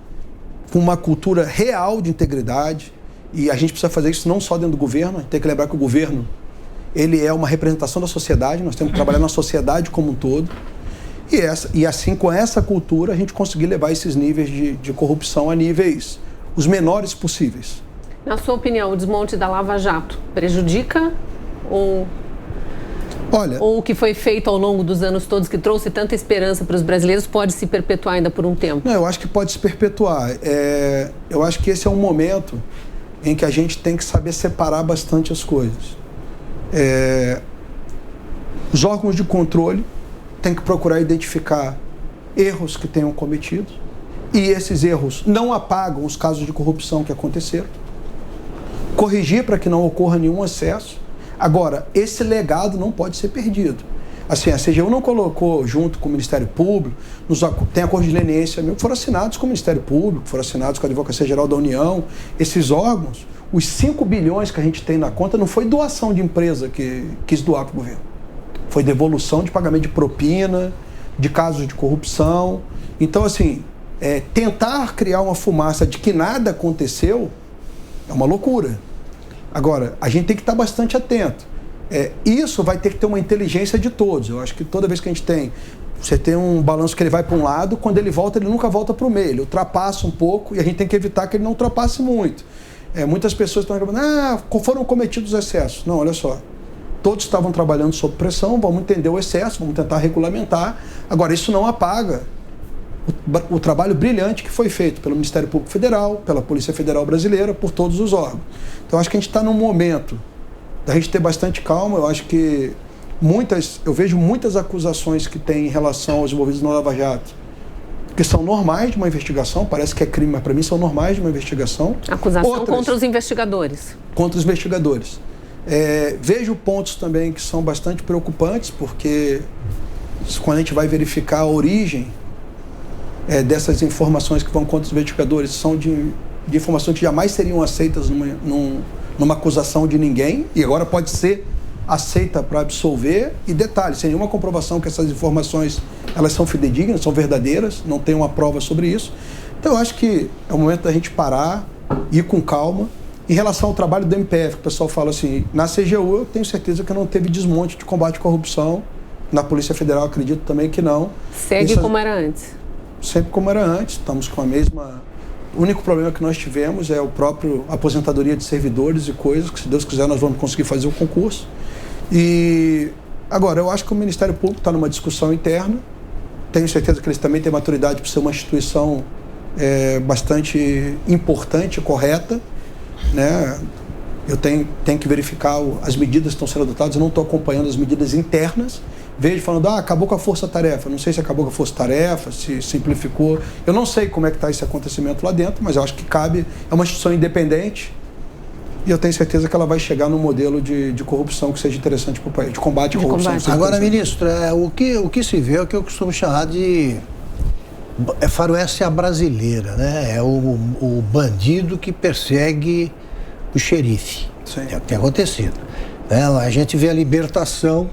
com uma cultura real de integridade e a gente precisa fazer isso não só dentro do governo, a gente tem que lembrar que o governo ele é uma representação da sociedade, nós temos que trabalhar na sociedade como um todo e assim com essa cultura a gente conseguir levar esses níveis de corrupção a níveis os menores possíveis. Na sua opinião, o desmonte da Lava Jato prejudica ou o que foi feito ao longo dos anos todos, que trouxe tanta esperança para os brasileiros, pode se perpetuar ainda por um tempo? Não, eu acho que pode se perpetuar. Eu acho que esse é um momento em que a gente tem que saber separar bastante as coisas. Os órgãos de controle têm que procurar identificar erros que tenham cometido, e esses erros não apagam os casos de corrupção que aconteceram, corrigir para que não ocorra nenhum excesso. Agora, esse legado não pode ser perdido. Assim, a CGU não colocou junto com o Ministério Público, tem acordos de leniência que foram assinados com o Ministério Público, foram assinados com a Advocacia Geral da União. Esses órgãos, os 5 bilhões que a gente tem na conta, não foi doação de empresa que quis doar para o governo. Foi devolução de pagamento de propina, de casos de corrupção. Então, assim, tentar criar uma fumaça de que nada aconteceu é uma loucura. Agora, a gente tem que estar bastante atento. Isso vai ter que ter uma inteligência de todos. Eu acho que toda vez que você tem um balanço que ele vai para um lado, quando ele volta, ele nunca volta para o meio. Ele ultrapassa um pouco e a gente tem que evitar que ele não ultrapasse muito. Muitas pessoas estão reclamando, foram cometidos excessos. Não, olha só. Todos estavam trabalhando sob pressão, vamos entender o excesso, vamos tentar regulamentar. Agora, isso não apaga o trabalho brilhante que foi feito pelo Ministério Público Federal, pela Polícia Federal Brasileira, por todos os órgãos. Então, acho que a gente está num momento da gente ter bastante calma. Eu acho que eu vejo muitas acusações que tem em relação aos envolvidos na Lava Jato, que são normais de uma investigação, parece que é crime, mas para mim são normais de uma investigação. Acusação contra os investigadores. Contra os investigadores. Vejo pontos também que são bastante preocupantes, porque quando a gente vai verificar a origem dessas informações que vão contra os investigadores, são de informações que jamais seriam aceitas numa acusação de ninguém, e agora pode ser aceita para absolver, e detalhe, sem nenhuma comprovação que essas informações elas são fidedignas, são verdadeiras, não tem uma prova sobre isso. Então eu acho que é o momento da gente parar, ir com calma. Em relação ao trabalho do MPF, o pessoal fala assim, na CGU eu tenho certeza que não teve desmonte de combate à corrupção, na Polícia Federal acredito também que não. Segue como era antes? Sempre como era antes, estamos com a mesma... O único problema que nós tivemos é o próprio aposentadoria de servidores e coisas, que se Deus quiser nós vamos conseguir fazer o concurso. E agora, eu acho que o Ministério Público está numa discussão interna, tenho certeza que eles também têm maturidade para ser uma instituição bastante importante e correta, né? Eu tenho que verificar as medidas que estão sendo adotadas, eu não estou acompanhando as medidas internas, vejo falando, acabou com a força-tarefa, não sei se acabou com a força-tarefa, se simplificou, eu não sei como é que está esse acontecimento lá dentro, mas eu acho que cabe, é uma instituição independente, e eu tenho certeza que ela vai chegar num modelo de corrupção que seja interessante para o país, de combate à corrupção. Agora, ministro, o que se vê é o que eu costumo chamar de faroeste à brasileira, né? É o bandido que persegue o xerife. Sim. É o que tem acontecido. A gente vê a libertação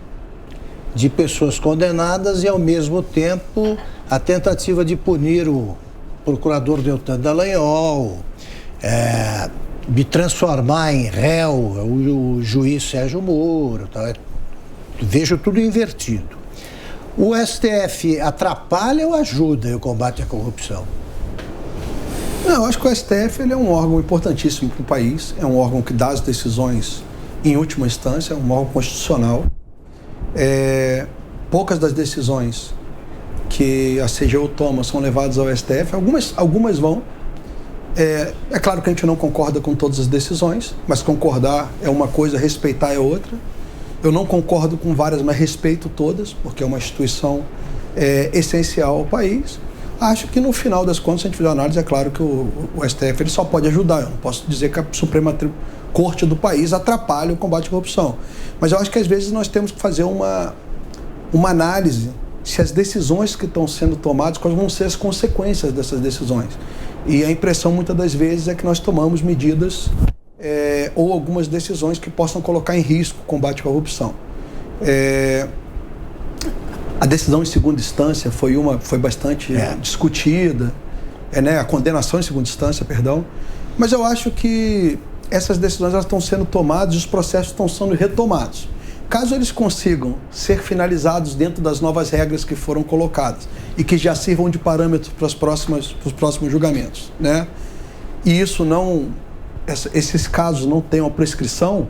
de pessoas condenadas e, ao mesmo tempo, a tentativa de punir o procurador Deltan Dallagnol, de transformar em réu o juiz Sérgio Moro. Tá? Vejo tudo invertido. O STF atrapalha ou ajuda o combate à corrupção? Não, eu acho que o STF ele é um órgão importantíssimo para o país, é um órgão que dá as decisões em última instância, é um órgão constitucional. Poucas das decisões que a CGU toma são levadas ao STF, algumas vão. É claro que a gente não concorda com todas as decisões, mas concordar é uma coisa, respeitar é outra. Eu não concordo com várias, mas respeito todas, porque é uma instituição essencial ao país. Acho que no final das contas, se a gente fizer análise, é claro que o STF ele só pode ajudar. Eu não posso dizer que a Suprema Corte do país atrapalha o combate à corrupção. Mas eu acho que às vezes nós temos que fazer uma análise se as decisões que estão sendo tomadas, quais vão ser as consequências dessas decisões. E a impressão muitas das vezes é que nós tomamos medidas ou algumas decisões que possam colocar em risco o combate à corrupção. A decisão em segunda instância foi bastante discutida, a condenação em segunda instância, perdão, mas eu acho que essas decisões elas estão sendo tomadas e os processos estão sendo retomados. Caso eles consigam ser finalizados dentro das novas regras que foram colocadas e que já sirvam de parâmetro para os próximos julgamentos, né? E esses casos não tenham prescrição,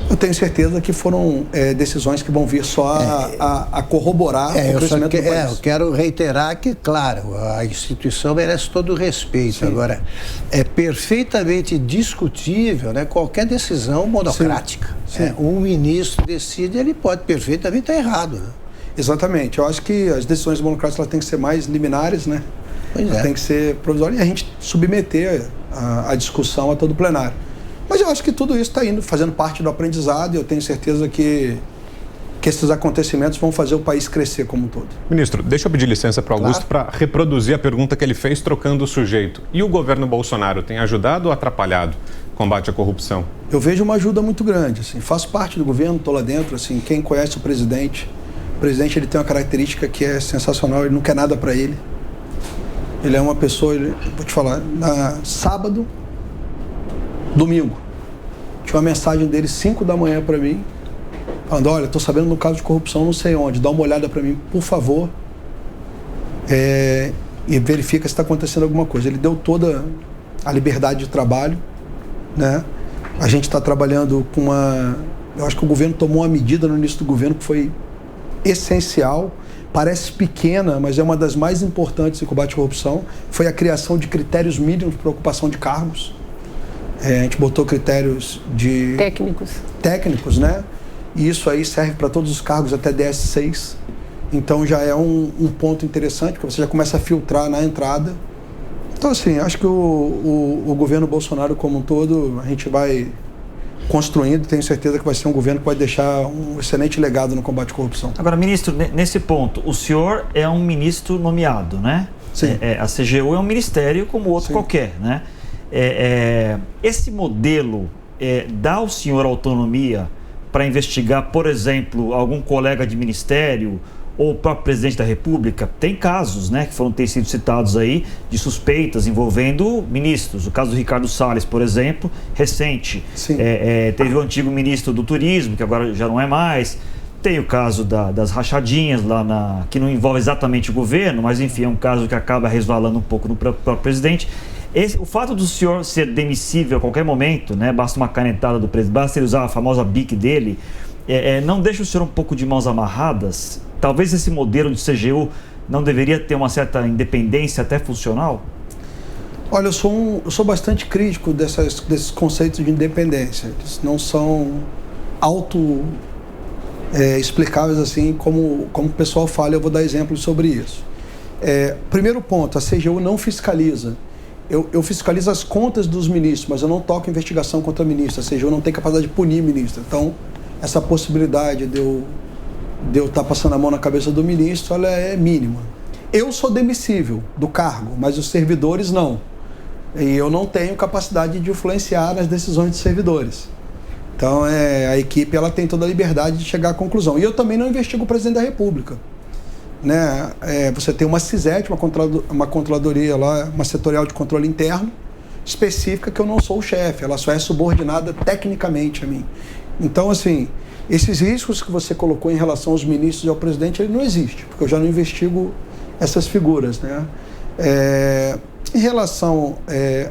eu tenho certeza que foram decisões que vão vir só a corroborar o crescimento do país. Eu quero reiterar que, claro, a instituição merece todo o respeito. Sim. Agora, é perfeitamente discutível, né, qualquer decisão monocrática. Sim. Um ministro decide, ele pode perfeitamente estar errado. Né? Exatamente. Eu acho que as decisões monocráticas elas têm que ser mais liminares, né? Tem que ser provisórias e a gente submeter a discussão a todo o plenário. Mas eu acho que tudo isso está fazendo parte do aprendizado e eu tenho certeza que esses acontecimentos vão fazer o país crescer como um todo. Ministro, deixa eu pedir licença para o Augusto para reproduzir a pergunta que ele fez trocando o sujeito. E o governo Bolsonaro tem ajudado ou atrapalhado o combate à corrupção? Eu vejo uma ajuda muito grande. Assim, faço parte do governo, estou lá dentro. Assim, quem conhece o presidente ele tem uma característica que é sensacional, ele não quer nada para ele. Ele é uma pessoa, vou te falar, sábado, domingo, tinha uma mensagem dele 5 da manhã para mim, falando, olha, estou sabendo no caso de corrupção não sei onde, dá uma olhada para mim, por favor, e verifica se está acontecendo alguma coisa. Ele deu toda a liberdade de trabalho, né? A gente está trabalhando com eu acho que o governo tomou uma medida no início do governo que foi essencial, parece pequena, mas é uma das mais importantes em combate à corrupção, foi a criação de critérios mínimos para ocupação de cargos. A gente botou critérios de... Técnicos, né? E isso aí serve para todos os cargos até DS6. Então já é um ponto interessante, porque você já começa a filtrar na entrada. Então, assim, acho que o governo Bolsonaro como um todo, a gente vai construindo, tenho certeza que vai ser um governo que vai deixar um excelente legado no combate à corrupção. Agora, ministro, nesse ponto, o senhor é um ministro nomeado, né? Sim. A CGU é um ministério como outro Sim. qualquer, né? Esse modelo dá ao senhor autonomia para investigar, por exemplo, algum colega de ministério ou o próprio presidente da República? Tem casos, né, que foram ter sido citados aí de suspeitas envolvendo ministros. O caso do Ricardo Salles, por exemplo, recente. Sim. Teve o antigo ministro do Turismo, que agora já não é mais. Tem o caso das rachadinhas lá que não envolve exatamente o governo, mas enfim, é um caso que acaba resvalando um pouco no próprio presidente. O fato do senhor ser demissível a qualquer momento, né, basta uma canetada do presidente, basta ele usar a famosa BIC dele, não deixa o senhor um pouco de mãos amarradas? Talvez esse modelo de CGU não deveria ter uma certa independência até funcional? Olha, eu sou bastante crítico desses conceitos de independência. Eles não são explicáveis assim como o pessoal fala. Eu vou dar exemplos sobre isso. Primeiro ponto, a CGU não fiscaliza. Eu fiscalizo as contas dos ministros, mas eu não toco investigação contra ministro. A CGU não tem capacidade de punir ministro. Então, essa possibilidade de eu estar passando a mão na cabeça do ministro, ela é mínima. Eu sou demissível do cargo, mas os servidores não. E eu não tenho capacidade de influenciar nas decisões dos servidores. Então, a equipe ela tem toda a liberdade de chegar à conclusão. E eu também não investigo o presidente da República. Né? Você tem uma CISET, uma controladoria lá, uma setorial de controle interno, específica, que eu não sou o chefe, ela só é subordinada tecnicamente a mim. Então, assim, esses riscos que você colocou em relação aos ministros e ao presidente, ele não existe, porque eu já não investigo essas figuras, né? Em relação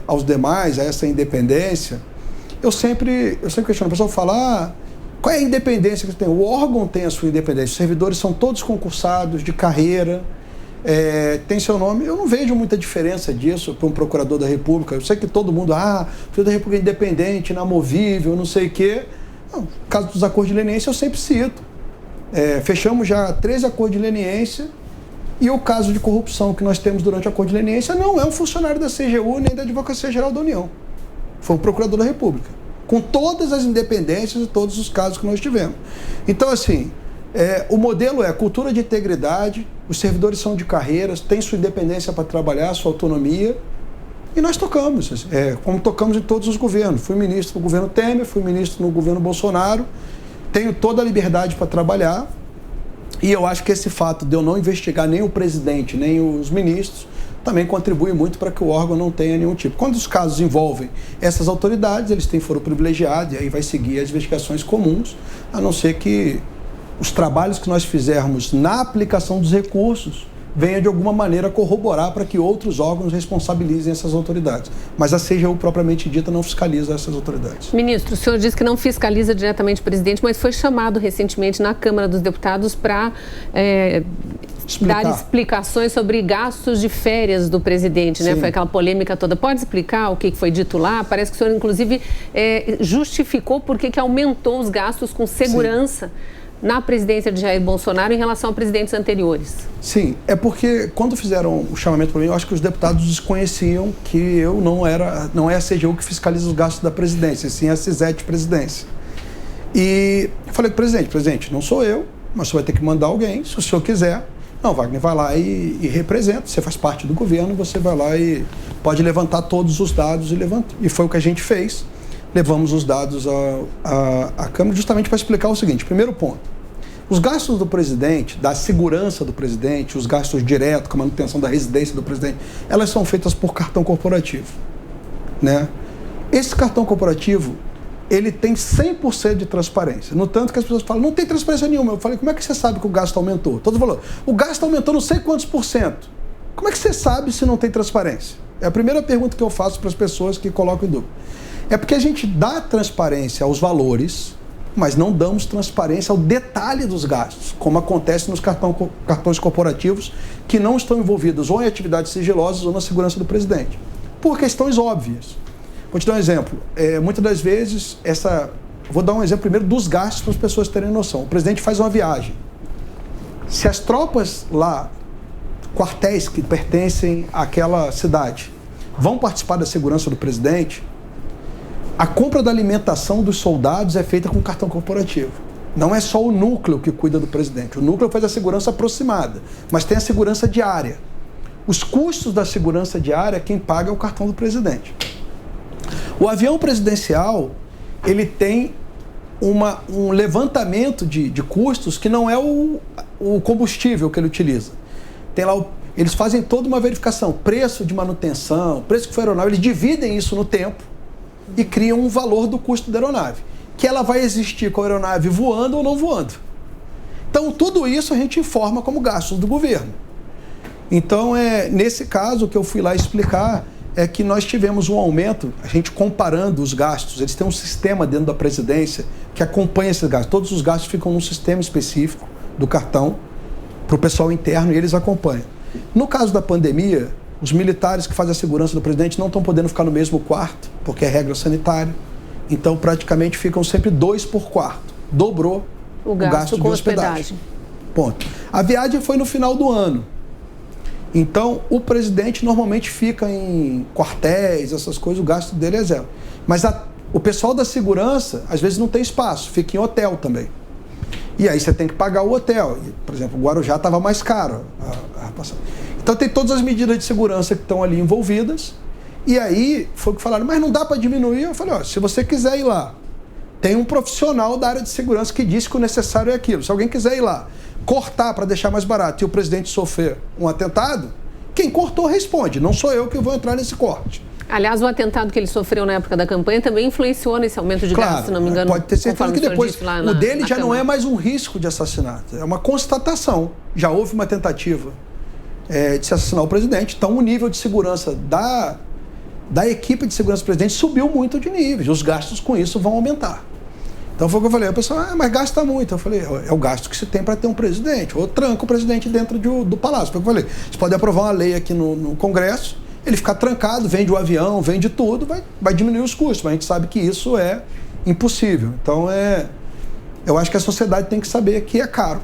aos demais, a essa independência, eu sempre questiono, o pessoal fala, qual é a independência que tem? O órgão tem a sua independência, os servidores são todos concursados, de carreira, tem seu nome. Eu não vejo muita diferença disso para um procurador da República. Eu sei que todo mundo, o procurador da República é independente, inamovível, não sei o quê. No caso dos acordos de leniência, eu sempre cito. Fechamos já 13 acordos de leniência e o caso de corrupção que nós temos durante o acordo de leniência não é um funcionário da CGU nem da Advocacia Geral da União. Foi um procurador da República, com todas as independências e todos os casos que nós tivemos. Então, assim, o modelo é cultura de integridade, os servidores são de carreiras, têm sua independência para trabalhar, sua autonomia, e nós tocamos, como tocamos em todos os governos. Fui ministro no governo Temer, fui ministro no governo Bolsonaro, tenho toda a liberdade para trabalhar, e eu acho que esse fato de eu não investigar nem o presidente, nem os ministros, também contribui muito para que o órgão não tenha nenhum tipo. Quando os casos envolvem essas autoridades, eles têm foro privilegiado, e aí vai seguir as investigações comuns, a não ser que os trabalhos que nós fizermos na aplicação dos recursos venha de alguma maneira corroborar para que outros órgãos responsabilizem essas autoridades. Mas a CGU propriamente dita não fiscaliza essas autoridades. Ministro, o senhor disse que não fiscaliza diretamente o presidente, mas foi chamado recentemente na Câmara dos Deputados para dar explicações sobre gastos de férias do presidente, né? Foi aquela polêmica toda. Pode explicar o que foi dito lá? Parece que o senhor, inclusive, justificou por que aumentou os gastos com segurança na presidência de Jair Bolsonaro em relação a presidentes anteriores. Sim, é porque quando fizeram o chamamento para mim, eu acho que os deputados desconheciam que eu não é a CGU que fiscaliza os gastos da presidência, sim a CISET presidência. E eu falei para o presidente, não sou eu, mas você vai ter que mandar alguém, se o senhor quiser. Não, Wagner, vai lá e representa, você faz parte do governo, você vai lá e pode levantar todos os dados e levanta. E foi o que a gente fez, levamos os dados à Câmara justamente para explicar o seguinte, primeiro ponto, os gastos do presidente, da segurança do presidente, os gastos diretos com a manutenção da residência do presidente, elas são feitas por cartão corporativo, né? Esse cartão corporativo, ele tem 100% de transparência. No tanto que as pessoas falam, não tem transparência nenhuma. Eu falei, como é que você sabe que o gasto aumentou? Todo mundo falou, o gasto aumentou não sei quantos por cento. Como é que você sabe se não tem transparência? É a primeira pergunta que eu faço para as pessoas que colocam em dúvida. É porque a gente dá transparência aos valores, mas não damos transparência ao detalhe dos gastos, como acontece nos cartões corporativos que não estão envolvidos ou em atividades sigilosas ou na segurança do presidente, por questões óbvias. Vou te dar um exemplo. Muitas das vezes, vou dar um exemplo primeiro dos gastos para as pessoas terem noção. O presidente faz uma viagem. Se as tropas lá, quartéis que pertencem àquela cidade, vão participar da segurança do presidente, A compra da alimentação dos soldados é feita com cartão corporativo. Não é só o núcleo que cuida do presidente. O núcleo faz a segurança aproximada, mas tem a segurança diária. Os custos da segurança diária, quem paga é o cartão do presidente. O avião presidencial, ele tem um levantamento de custos que não é o combustível que ele utiliza. Tem lá eles fazem toda uma verificação, preço de manutenção, preço que foi a aeronave, eles dividem isso no tempo e criam um valor do custo da aeronave, que ela vai existir com a aeronave voando ou não voando. Então, tudo isso a gente informa como gastos do governo. Então, nesse caso, o que eu fui lá explicar é que nós tivemos um aumento, a gente comparando os gastos, eles têm um sistema dentro da presidência que acompanha esses gastos. Todos os gastos ficam num sistema específico do cartão para o pessoal interno e eles acompanham. No caso da pandemia, os militares que fazem a segurança do presidente não estão podendo ficar no mesmo quarto, porque é regra sanitária. Então, praticamente, ficam sempre 2 por quarto. Dobrou o gasto de hospedagem. Ponto. A viagem foi no final do ano. Então, o presidente normalmente fica em quartéis, essas coisas, o gasto dele é zero. Mas o pessoal da segurança, às vezes, não tem espaço, fica em hotel também. E aí você tem que pagar o hotel. Por exemplo, o Guarujá estava mais caro. Então, tem todas as medidas de segurança que estão ali envolvidas. E aí, foi o que falaram, mas não dá para diminuir? Eu falei, se você quiser ir lá, tem um profissional da área de segurança que disse que o necessário é aquilo. Se alguém quiser ir lá, cortar para deixar mais barato e o presidente sofrer um atentado, quem cortou responde, não sou eu que vou entrar nesse corte. Aliás, o atentado que ele sofreu na época da campanha também influenciou nesse aumento de gasto, se não me engano. Pode ter certeza que depois o dele já não é mais um risco de assassinato, é uma constatação. Já houve uma tentativa de se assassinar o presidente, então o nível de segurança da equipe de segurança do presidente subiu muito de nível, os gastos com isso vão aumentar. Então foi o que eu falei, o pessoal, mas gasta muito. Eu falei, é o gasto que se tem para ter um presidente, ou tranca o presidente dentro do palácio. Foi o que eu falei, você pode aprovar uma lei aqui no Congresso, ele ficar trancado, vende o avião, vende tudo, vai diminuir os custos, mas a gente sabe que isso é impossível. Então, eu acho que a sociedade tem que saber que é caro.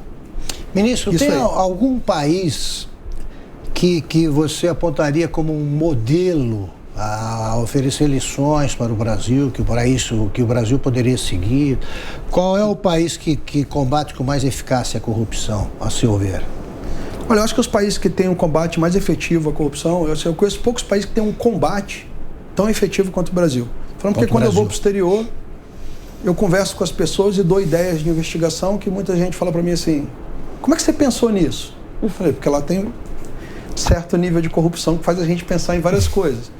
Ministro, tem algum país que você apontaria como um modelo a oferecer lições para o Brasil, que o Brasil poderia seguir? Qual é o país que combate com mais eficácia a corrupção, a seu ver? Olha, eu acho que os países que têm um combate mais efetivo à corrupção, eu conheço poucos países que têm um combate tão efetivo quanto o Brasil. Falando porque quando eu vou para o exterior, eu converso com as pessoas e dou ideias de investigação que muita gente fala para mim assim, como é que você pensou nisso? Eu falei, porque lá tem certo nível de corrupção que faz a gente pensar em várias coisas.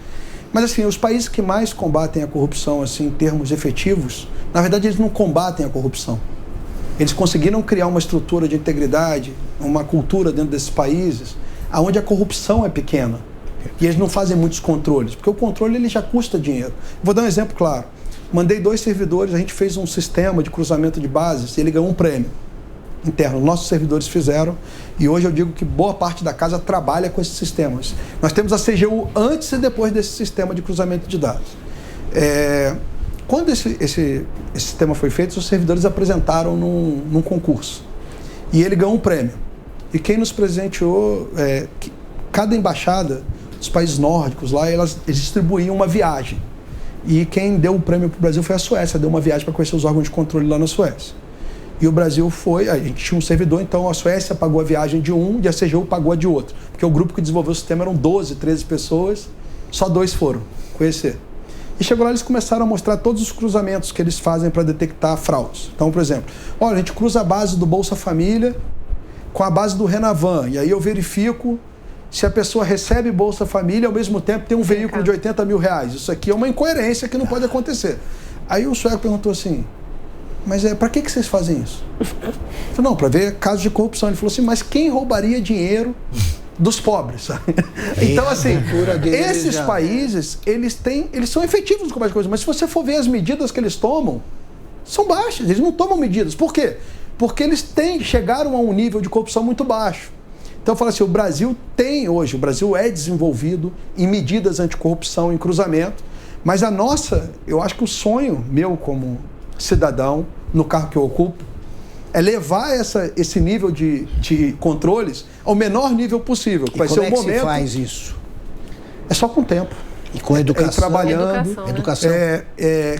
Mas assim, os países que mais combatem a corrupção assim, em termos efetivos, na verdade eles não combatem a corrupção. Eles conseguiram criar uma estrutura de integridade, uma cultura dentro desses países, onde a corrupção é pequena. E eles não fazem muitos controles, porque o controle ele já custa dinheiro. Vou dar um exemplo claro. Mandei 2 servidores, a gente fez um sistema de cruzamento de bases e ele ganhou um prêmio interno. Nossos servidores fizeram e hoje eu digo que boa parte da casa trabalha com esses sistemas. Nós temos a CGU antes e depois desse sistema de cruzamento de dados. Quando esse sistema foi feito, os servidores apresentaram num concurso e ele ganhou um prêmio. E quem nos presenteou, cada embaixada dos países nórdicos lá, eles distribuíam uma viagem. E quem deu o prêmio para o Brasil foi a Suécia, deu uma viagem para conhecer os órgãos de controle lá na Suécia. E o Brasil foi, a gente tinha um servidor, então a Suécia pagou a viagem de um e a CGU pagou a de outro. Porque o grupo que desenvolveu o sistema eram 12, 13 pessoas, só 2 foram conhecer. E chegou lá, eles começaram a mostrar todos os cruzamentos que eles fazem para detectar fraudes. Então, por exemplo, olha, a gente cruza a base do Bolsa Família com a base do Renavan, e aí eu verifico se a pessoa recebe Bolsa Família e ao mesmo tempo tem um veículo de 80 mil reais. Isso aqui é uma incoerência que não pode acontecer. Aí o sueco perguntou assim, mas para que vocês fazem isso? Eu falei, não, para ver casos de corrupção. Ele falou assim, mas quem roubaria dinheiro dos pobres? Então, assim, esses países, eles são efetivos no combate à corrupção, mas se você for ver as medidas que eles tomam, são baixas, eles não tomam medidas. Por quê? Porque eles chegaram a um nível de corrupção muito baixo. Então, eu falo assim, o Brasil é desenvolvido em medidas anticorrupção, em cruzamento, mas eu acho que o sonho meu como cidadão, no carro que eu ocupo, é levar esse nível de controles ao menor nível possível. E como é que se faz isso? É só com o tempo. E com educação. Trabalhando, educação.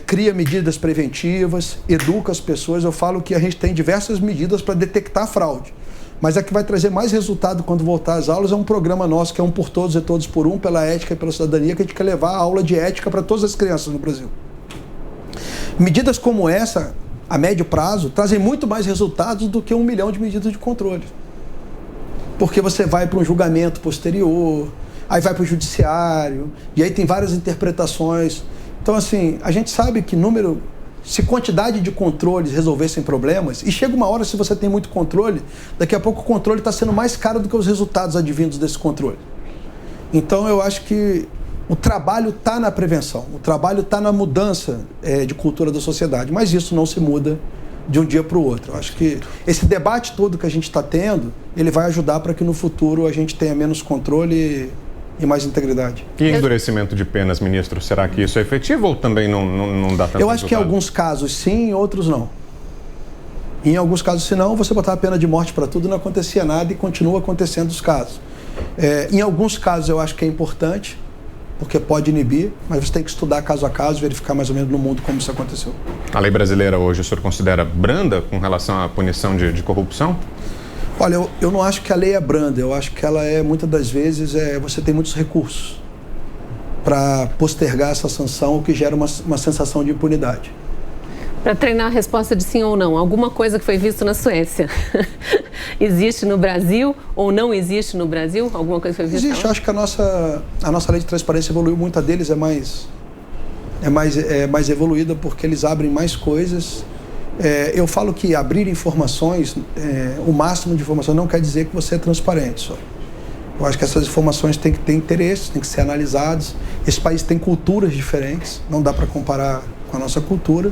Cria medidas preventivas, educa as pessoas. Eu falo que a gente tem diversas medidas para detectar fraude. Mas a que vai trazer mais resultado quando voltar às aulas é um programa nosso, que é um por todos e todos por um, pela ética e pela cidadania, que a gente quer levar a aula de ética para todas as crianças no Brasil. Medidas como essa, a médio prazo, trazem muito mais resultados do que 1 milhão de medidas de controle. Porque você vai para um julgamento posterior, aí vai para o judiciário, e aí tem várias interpretações. Então, assim, a gente sabe que se quantidade de controles resolvessem problemas, e chega uma hora, se você tem muito controle, daqui a pouco o controle está sendo mais caro do que os resultados advindos desse controle. Então, eu acho que o trabalho está na prevenção, o trabalho está na mudança de cultura da sociedade, mas isso não se muda de um dia para o outro. Eu acho que esse debate todo que a gente está tendo, ele vai ajudar para que no futuro a gente tenha menos controle e mais integridade. E endurecimento de penas, ministro, será que isso é efetivo ou também não dá tanto resultado? Eu acho que em alguns casos sim, em outros não. Em alguns casos, se não, você botar a pena de morte para tudo, não acontecia nada e continua acontecendo os casos. Em alguns casos eu acho que é importante, porque pode inibir, mas você tem que estudar caso a caso, verificar mais ou menos no mundo como isso aconteceu. A lei brasileira hoje, o senhor considera branda com relação à punição de corrupção? Olha, eu não acho que a lei é branda, eu acho que ela muitas das vezes, você tem muitos recursos para postergar essa sanção, o que gera uma sensação de impunidade. Para treinar a resposta de sim ou não, alguma coisa que foi visto na Suécia existe no Brasil ou não existe no Brasil? Alguma coisa que foi vista? Existe, eu acho que a nossa lei de transparência evoluiu, muita deles é mais evoluída porque eles abrem mais coisas. Eu falo que abrir informações, o máximo de informações não quer dizer que você é transparente só. Eu acho que essas informações têm que ter interesse, têm que ser analisadas. Esse país tem culturas diferentes, não dá para comparar com a nossa cultura.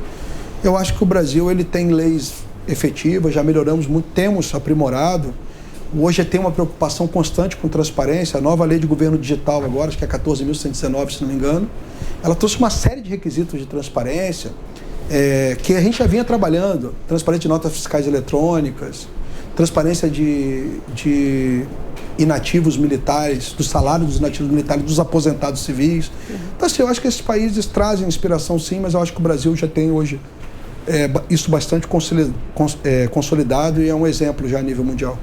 Eu acho que o Brasil ele tem leis efetivas, já melhoramos muito, temos aprimorado. Hoje tem uma preocupação constante com transparência. A nova lei de governo digital agora, acho que é 14.119, se não me engano, ela trouxe uma série de requisitos de transparência que a gente já vinha trabalhando. Transparência de notas fiscais eletrônicas, transparência de inativos militares, do salário dos inativos militares, dos aposentados civis. Então, assim, eu acho que esses países trazem inspiração, sim, mas eu acho que o Brasil já tem hoje isso bastante consolidado e é um exemplo já a nível mundial.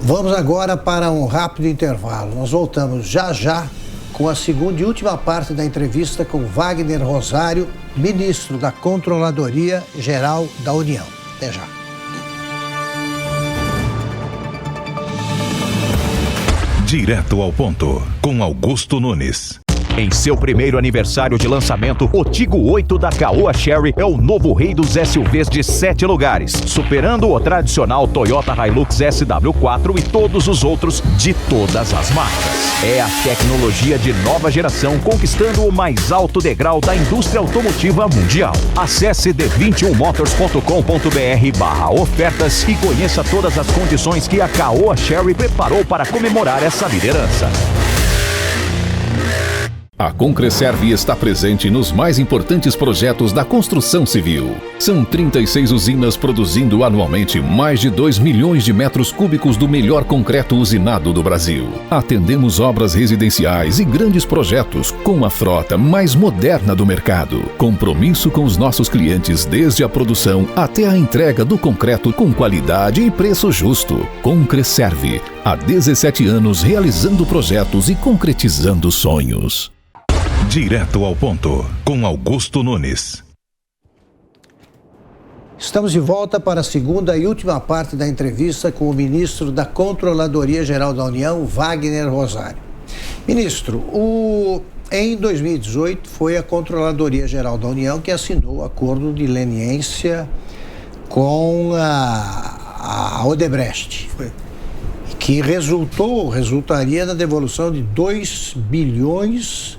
Vamos agora para um rápido intervalo. Nós voltamos já com a segunda e última parte da entrevista com Wagner Rosário, ministro da Controladoria Geral da União. Até já. Direto ao ponto, com Augusto Nunes. Em seu primeiro aniversário de lançamento, o Tigo 8 da Caoa Chery é o novo rei dos SUVs de 7 lugares, superando o tradicional Toyota Hilux SW4 e todos os outros de todas as marcas. É a tecnologia de nova geração conquistando o mais alto degrau da indústria automotiva mundial. Acesse d21motors.com.br/ofertas e conheça todas as condições que a Caoa Chery preparou para comemorar essa liderança. A Concreserve está presente nos mais importantes projetos da construção civil. São 36 usinas produzindo anualmente mais de 2 milhões de metros cúbicos do melhor concreto usinado do Brasil. Atendemos obras residenciais e grandes projetos com a frota mais moderna do mercado. Compromisso com os nossos clientes desde a produção até a entrega do concreto com qualidade e preço justo. Concreserve, há 17 anos realizando projetos e concretizando sonhos. Direto ao ponto, com Augusto Nunes. Estamos de volta para a segunda e última parte da entrevista com o ministro da Controladoria Geral da União, Wagner Rosário. Ministro, em 2018 foi a Controladoria Geral da União que assinou o acordo de leniência com a Odebrecht. Foi. Que resultaria na devolução de 2 bilhões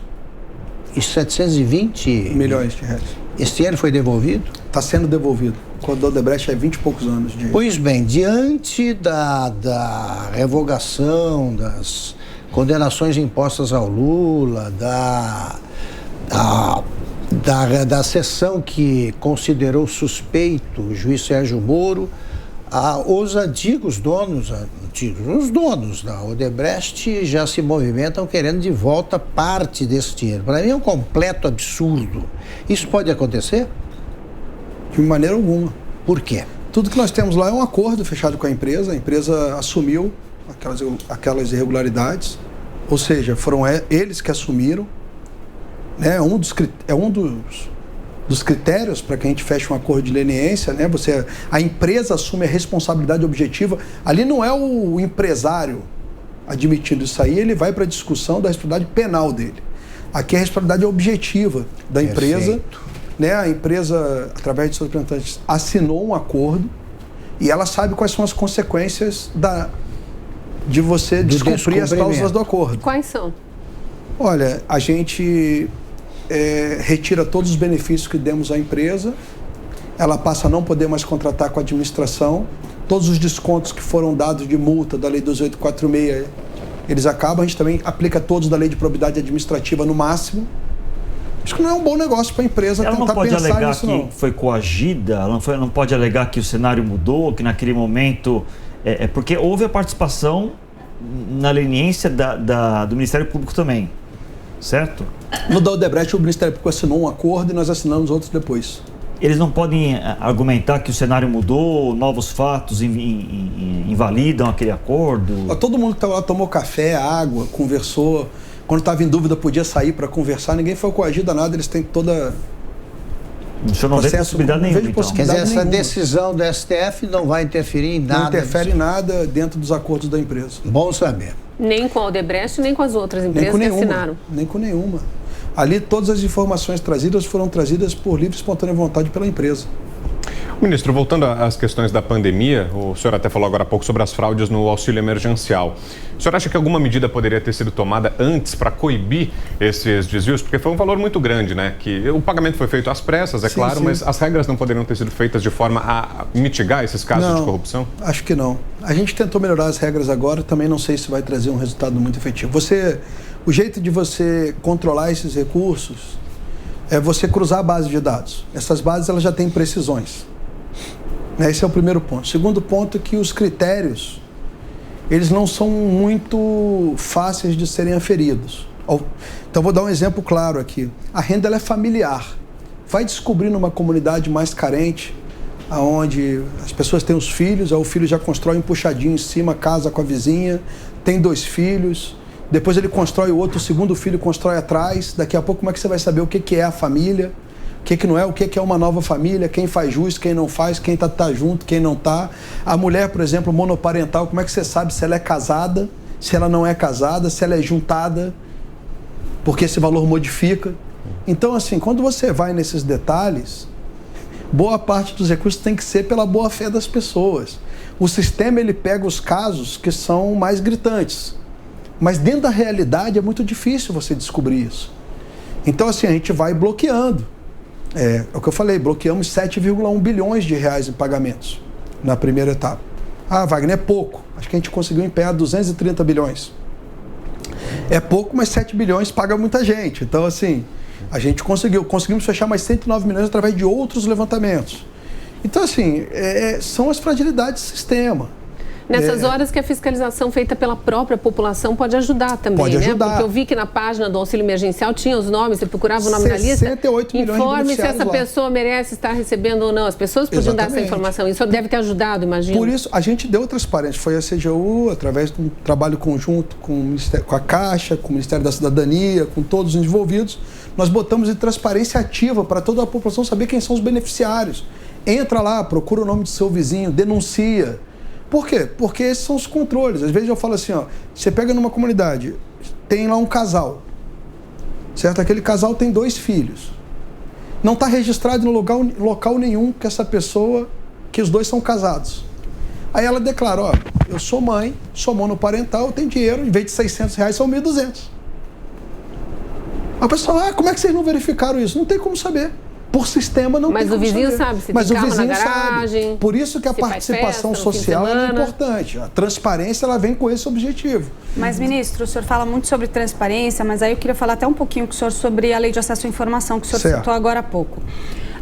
e 720 milhões de reais. Este ano foi devolvido? Está sendo devolvido. O Código Odebrecht é 20 e poucos anos de... Pois bem, diante da revogação, das condenações impostas ao Lula, da sessão que considerou suspeito o juiz Sérgio Moro, Os antigos donos, os donos da Odebrecht já se movimentam querendo de volta parte desse dinheiro. Para mim é um completo absurdo. Isso pode acontecer? De maneira alguma. Por quê? Tudo que nós temos lá é um acordo fechado com a empresa assumiu aquelas irregularidades, ou seja, foram eles que assumiram, né? É um dos critérios para que a gente feche um acordo de leniência, né? A empresa assume a responsabilidade objetiva. Ali não é o empresário admitindo isso aí, ele vai para a discussão da responsabilidade penal dele. Aqui a responsabilidade objetiva da empresa, né? A empresa, através de seus representantes, assinou um acordo e ela sabe quais são as consequências de você descumprir as cláusulas do acordo. Quais são? Olha, a gente retira todos os benefícios que demos à empresa, ela passa a não poder mais contratar com a administração, todos os descontos que foram dados de multa da Lei 2846, eles acabam, a gente também aplica todos da Lei de Probidade Administrativa no máximo. Acho que não é um bom negócio para a empresa tentar pensar nisso, não. Ela não pode alegar que foi coagida, ela não pode alegar que o cenário mudou, que naquele momento... porque houve a participação na leniência do Ministério Público também, certo? No da Odebrecht, o Ministério Público assinou um acordo e nós assinamos outros depois. Eles não podem argumentar que o cenário mudou, novos fatos invalidam aquele acordo? Todo mundo que estava lá tomou café, água, conversou. Quando estava em dúvida, podia sair para conversar. Ninguém foi coagido a nada, eles têm toda... O senhor não vê possibilidade nenhuma, então. Quer dizer, essa decisão do STF não vai interferir em nada? Não interfere em nada dentro dos acordos da empresa. Bom saber. Nem com a Odebrecht, nem com as outras empresas que assinaram? Nem com nenhuma. Ali, todas as informações trazidas foram trazidas por livre e espontânea vontade pela empresa. Ministro, voltando às questões da pandemia, o senhor até falou agora há pouco sobre as fraudes no auxílio emergencial. O senhor acha que alguma medida poderia ter sido tomada antes para coibir esses desvios? Porque foi um valor muito grande, né? Que o pagamento foi feito às pressas, é claro, mas as regras não poderiam ter sido feitas de forma a mitigar esses casos de corrupção? Acho que não. A gente tentou melhorar as regras agora, também não sei se vai trazer um resultado muito efetivo. O jeito de você controlar esses recursos é você cruzar a base de dados. Essas bases elas já têm precisões. Esse é o primeiro ponto. Segundo ponto é que os critérios, eles não são muito fáceis de serem aferidos. Então, vou dar um exemplo claro aqui. A renda ela é familiar. Vai descobrir numa comunidade mais carente, onde as pessoas têm os filhos, aí o filho já constrói um puxadinho em cima, casa com a vizinha, tem 2 filhos, depois ele constrói o outro, o segundo filho constrói atrás. Daqui a pouco, como é que você vai saber o que é a família? O que não é, o que é uma nova família, quem faz jus, quem não faz, quem tá junto, quem não tá. A mulher, por exemplo, monoparental, como é que você sabe se ela é casada, se ela não é casada, se ela é juntada, porque esse valor modifica. Então, assim, quando você vai nesses detalhes, boa parte dos recursos tem que ser pela boa-fé das pessoas. O sistema, ele pega os casos que são mais gritantes, mas dentro da realidade é muito difícil você descobrir isso. Então, assim, a gente vai bloqueando. É o que eu falei, bloqueamos 7,1 bilhões de reais em pagamentos na primeira etapa. Wagner, é pouco. Acho que a gente conseguiu empenhar 230 bilhões. É pouco, mas 7 bilhões paga muita gente. Então, assim, a gente conseguimos fechar mais 109 milhões através de outros levantamentos. Então, assim, são as fragilidades do sistema. Nessas horas que a fiscalização feita pela própria população pode ajudar também, pode ajudar. Porque eu vi que na página do auxílio emergencial tinha os nomes, você procurava o nome na lista. 68 milhões informe se essa pessoa merece estar recebendo ou não. As pessoas podiam dar essa informação. Isso deve ter ajudado, imagino. Por isso, a gente deu transparência. Foi a CGU, através de um trabalho conjunto com a Caixa, com o Ministério da Cidadania, com todos os envolvidos, nós botamos em transparência ativa para toda a população saber quem são os beneficiários. Entra lá, procura o nome do seu vizinho, denuncia. Por quê? Porque esses são os controles. Às vezes eu falo assim, você pega numa comunidade, tem lá um casal, certo? Aquele casal tem 2 filhos. Não está registrado no local nenhum que essa pessoa, que os 2 são casados. Aí ela declara, eu sou mãe, sou monoparental, eu tenho dinheiro, em vez de R$600, são 1.200. A pessoa, como é que vocês não verificaram isso? Não tem como saber. Por sistema não tem como saber. Mas o vizinho sabe se tem carro na garagem. Por isso que a participação social é importante. A transparência ela vem com esse objetivo. Mas, ministro, o senhor fala muito sobre transparência, mas aí eu queria falar até um pouquinho com o senhor sobre a Lei de Acesso à Informação, que o senhor citou agora há pouco.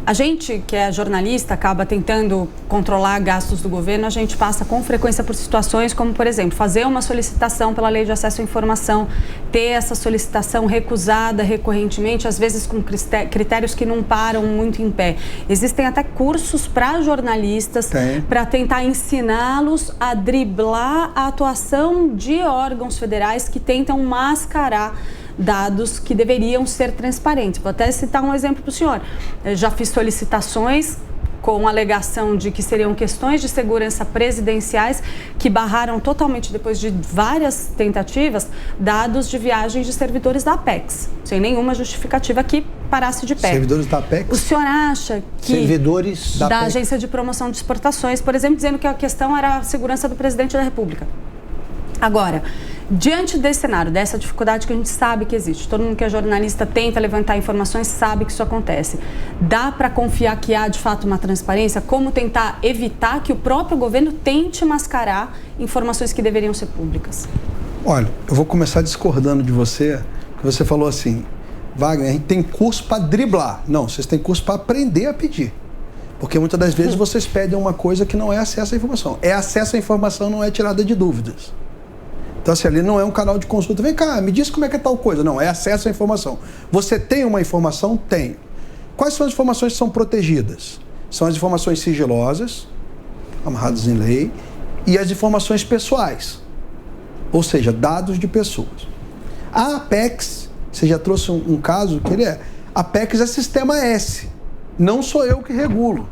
A gente, que é jornalista, acaba tentando controlar gastos do governo, a gente passa com frequência por situações como, por exemplo, fazer uma solicitação pela Lei de Acesso à Informação, ter essa solicitação recusada recorrentemente, às vezes com critérios que não param muito em pé. Existem até cursos para jornalistas para tentar ensiná-los a driblar a atuação de órgãos federais que tentam mascarar dados que deveriam ser transparentes. Vou até citar um exemplo para o senhor. Eu já fiz solicitações com alegação de que seriam questões de segurança presidenciais que barraram totalmente, depois de várias tentativas, dados de viagens de servidores da Apex, sem nenhuma justificativa que parasse de pé. Servidores da Apex? O senhor acha que... Servidores da Agência de Promoção de Exportações, por exemplo, dizendo que a questão era a segurança do presidente da República. Agora, diante desse cenário, dessa dificuldade que a gente sabe que existe, todo mundo que é jornalista tenta levantar informações, sabe que isso acontece. Dá para confiar que há, de fato, uma transparência? Como tentar evitar que o próprio governo tente mascarar informações que deveriam ser públicas? Olha, eu vou começar discordando de você, que você falou assim, Wagner, a gente tem curso para driblar. Não, vocês têm curso para aprender a pedir. Porque muitas das vezes vocês pedem uma coisa que não é acesso à informação. É acesso à informação, não é tirada de dúvidas. Então, assim, ali não é um canal de consulta. Vem cá, me diz como é que é tal coisa. Não, é acesso à informação. Você tem uma informação? Tem. Quais são as informações que são protegidas? São as informações sigilosas, amarradas em lei, e as informações pessoais. Ou seja, dados de pessoas. A Apex, você já trouxe um caso que ele é... A Apex é sistema S. Não sou eu que regulo.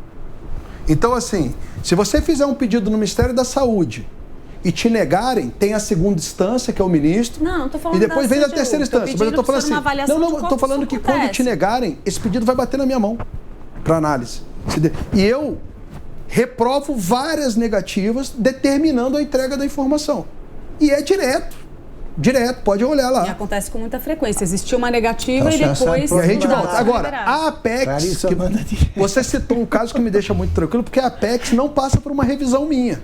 Então, assim, se você fizer um pedido no Ministério da Saúde e te negarem, tem a segunda instância, que é o ministro. Não tô falando e depois vem a terceira instância. Mas eu tô falando assim, não, estou falando que quando te negarem, esse pedido vai bater na minha mão para análise. E eu reprovo várias negativas determinando a entrega da informação. E é direto, pode olhar lá. E acontece com muita frequência. Existiu uma negativa e depois... E a gente volta. Agora, a Apex, você citou um caso que me deixa muito tranquilo, porque a Apex não passa por uma revisão minha.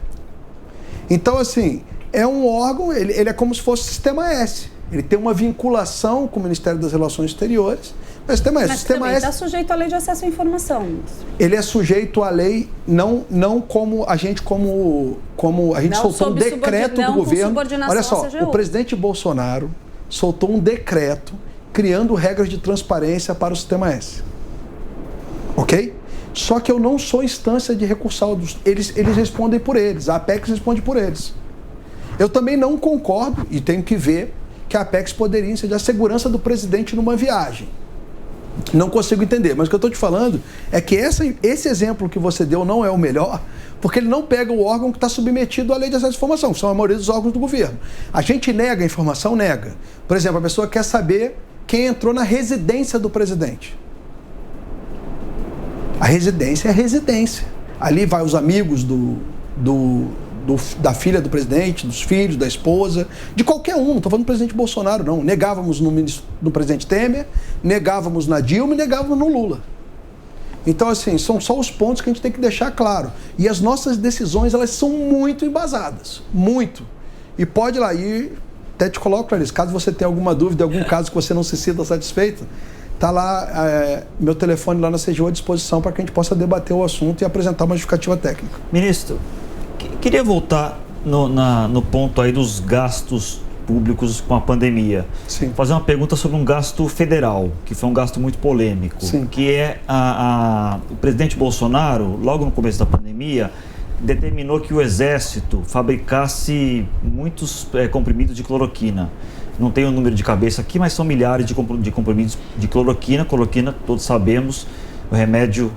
Então, assim, é um órgão, ele é como se fosse o sistema S. Ele tem uma vinculação com o Ministério das Relações Exteriores. Mas o sistema S... Mas também está sujeito à Lei de Acesso à Informação. Ele é sujeito à lei, não como a gente, como a gente soltou um decreto do governo. Olha só, o presidente Bolsonaro soltou um decreto criando regras de transparência para o sistema S. Ok? Só que eu não sou instância de recursal. Eles respondem por eles. A Apex responde por eles. Eu também não concordo, e tenho que ver, que a Apex poderia incidir a segurança do presidente numa viagem. Não consigo entender. Mas o que eu estou te falando é que esse exemplo que você deu não é o melhor, porque ele não pega o órgão que está submetido à Lei de Acesso à Informação, que são a maioria dos órgãos do governo. A gente nega a informação? Nega. Por exemplo, a pessoa quer saber quem entrou na residência do presidente. A residência é a residência. Ali vai os amigos da filha do presidente, dos filhos, da esposa, de qualquer um. Não estou falando do presidente Bolsonaro, não. Negávamos no presidente Temer, negávamos na Dilma e negávamos no Lula. Então, assim, são só os pontos que a gente tem que deixar claro. E as nossas decisões, elas são muito embasadas. Muito. E pode ir lá, e até te coloco, Clarice, caso você tenha alguma dúvida, algum caso que você não se sinta satisfeito, está lá, meu telefone lá na CGU à disposição para que a gente possa debater o assunto e apresentar uma justificativa técnica. Ministro, queria voltar no ponto aí dos gastos públicos com a pandemia. Sim. Fazer uma pergunta sobre um gasto federal, que foi um gasto muito polêmico. Sim. Que é o presidente Bolsonaro, logo no começo da pandemia, determinou que o Exército fabricasse muitos comprimidos de cloroquina. Não tenho o número de cabeça aqui, mas são milhares de comprimidos de cloroquina. Cloroquina, todos sabemos, o remédio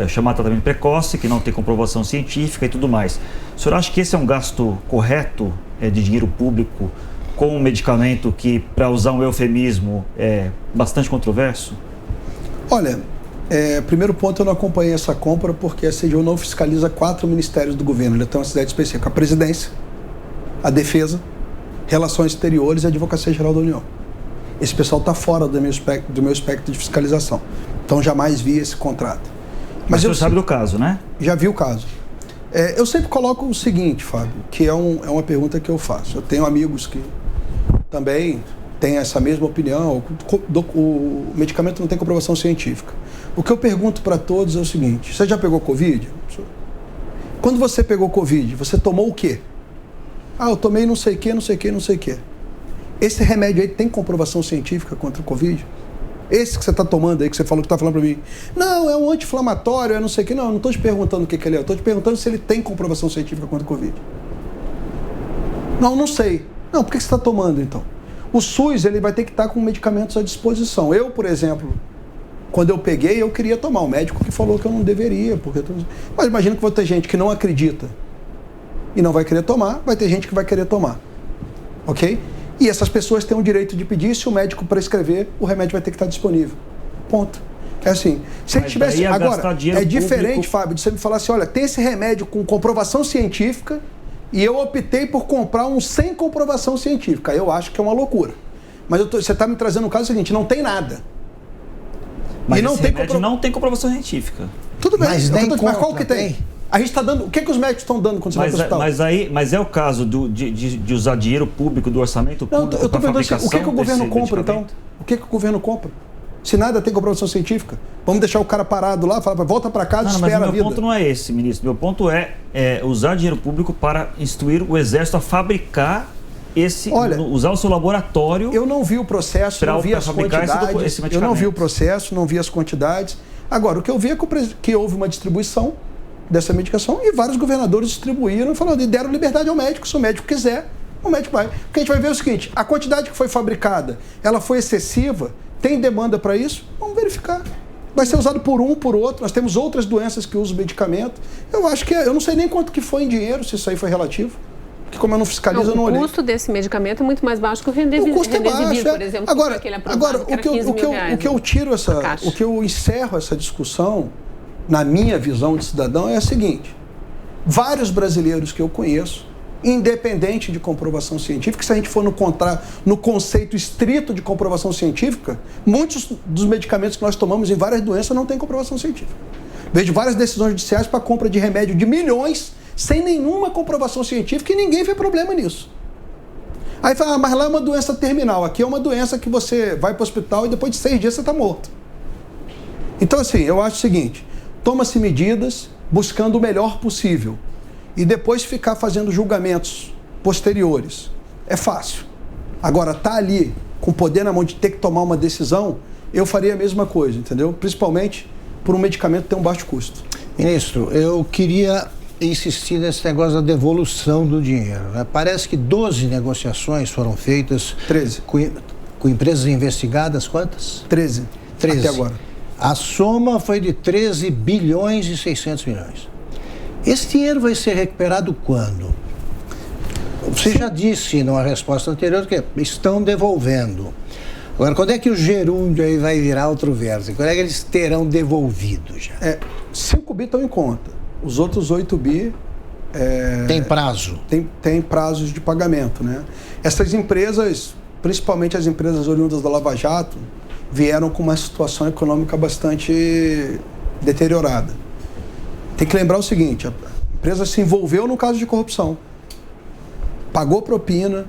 chamado tratamento precoce, que não tem comprovação científica e tudo mais. O senhor acha que esse é um gasto correto de dinheiro público com um medicamento que, para usar um eufemismo, é bastante controverso? Olha, primeiro ponto, eu não acompanhei essa compra porque a CGU não fiscaliza 4 ministérios do governo. Ele tem uma cidade específica: a Presidência, a Defesa, Relações Exteriores e a Advocacia Geral da União. Esse pessoal está fora do meu espectro de fiscalização. Então, jamais vi esse contrato. Mas você sabe do caso, né? Já vi o caso. Eu sempre coloco o seguinte, Fábio, que é uma pergunta que eu faço. Eu tenho amigos que também têm essa mesma opinião. O medicamento não tem comprovação científica. O que eu pergunto para todos é o seguinte: você já pegou Covid? Quando você pegou Covid, você tomou o quê? Eu tomei não sei o quê, não sei o quê, não sei o quê. Esse remédio aí tem comprovação científica contra o Covid? Esse que você está tomando aí, que você falou que está falando para mim. Não, é um anti-inflamatório, é não sei o quê. Não estou te perguntando o que ele é. Eu estou te perguntando se ele tem comprovação científica contra o Covid. Não sei. Não, por que você está tomando, então? O SUS, ele vai ter que estar com medicamentos à disposição. Eu, por exemplo, quando eu peguei, eu queria tomar. O médico que falou que eu não deveria. Mas imagina que vai ter gente que não acredita e não vai querer tomar, vai ter gente que vai querer tomar. Ok? E essas pessoas têm o direito de pedir, se o médico prescrever, o remédio vai ter que estar disponível. Ponto. É assim. Se ele tivesse. Agora, é diferente, público... Fábio, de você me falar assim: olha, tem esse remédio com comprovação científica e eu optei por comprar um sem comprovação científica. Eu acho que é uma loucura. Mas você está me trazendo um caso seguinte: não tem nada. Mas e não tem não tem comprovação científica. Tudo bem, mas qual que tem? A gente está dando. O que os médicos estão dando quando você vai para o hospital? Mas é o caso de usar dinheiro público, do orçamento público. Não, eu estou perguntando assim, o que o governo compra, então? O que o governo compra? Se nada tem comprovação científica, vamos deixar o cara parado lá, falar, volta para casa, espera a vida. Mas meu ponto não é esse, ministro. Meu ponto é usar dinheiro público para instruir o Exército a fabricar usar o seu laboratório. Eu não vi o processo, não vi as quantidades. Eu não vi o processo, não vi as quantidades. Agora, o que eu vi é que houve uma distribuição dessa medicação e vários governadores distribuíram e deram liberdade ao médico. Se o médico quiser, o médico vai. Porque a gente vai ver o seguinte: a quantidade que foi fabricada, ela foi excessiva, tem demanda para isso? Vamos verificar. Vai ser usado por um, por outro. Nós temos outras doenças que usam medicamento. Eu acho que eu não sei nem quanto que foi em dinheiro, se isso aí foi relativo. Porque como eu não fiscalizo, eu não olhei. O custo desse medicamento é muito mais baixo que o Remdesivir, por exemplo. Agora, o que eu tiro o que eu encerro essa discussão, na minha visão de cidadão, é a seguinte: vários brasileiros que eu conheço, independente de comprovação científica, se a gente for no conceito estrito de comprovação científica, muitos dos medicamentos que nós tomamos em várias doenças não têm comprovação científica. Vejo várias decisões judiciais para compra de remédio de milhões sem nenhuma comprovação científica e ninguém vê problema nisso. Aí fala, mas lá é uma doença terminal, aqui é uma doença que você vai para o hospital e depois de 6 dias você está morto. Então, assim, eu acho o seguinte: toma-se medidas buscando o melhor possível e depois ficar fazendo julgamentos posteriores. É fácil. Agora, tá ali com poder na mão de ter que tomar uma decisão, eu faria a mesma coisa, entendeu? Principalmente por um medicamento que tem um baixo custo. Ministro, eu queria insistir nesse negócio da devolução do dinheiro, né? Parece que 12 negociações foram feitas. 13. Com empresas investigadas, quantas? 13. Até agora. A soma foi de 13 bilhões e 600 milhões. Esse dinheiro vai ser recuperado quando? Você já disse numa resposta anterior que estão devolvendo. Agora, quando é que o gerúndio aí vai virar outro verso? Quando é que eles terão devolvido já? 5 bi estão em conta. Os outros 8 bi... Tem prazo? Tem prazos de pagamento, né? Essas empresas, principalmente as empresas oriundas da Lava Jato, vieram com uma situação econômica bastante deteriorada. Tem que lembrar o seguinte: a empresa se envolveu no caso de corrupção, pagou propina,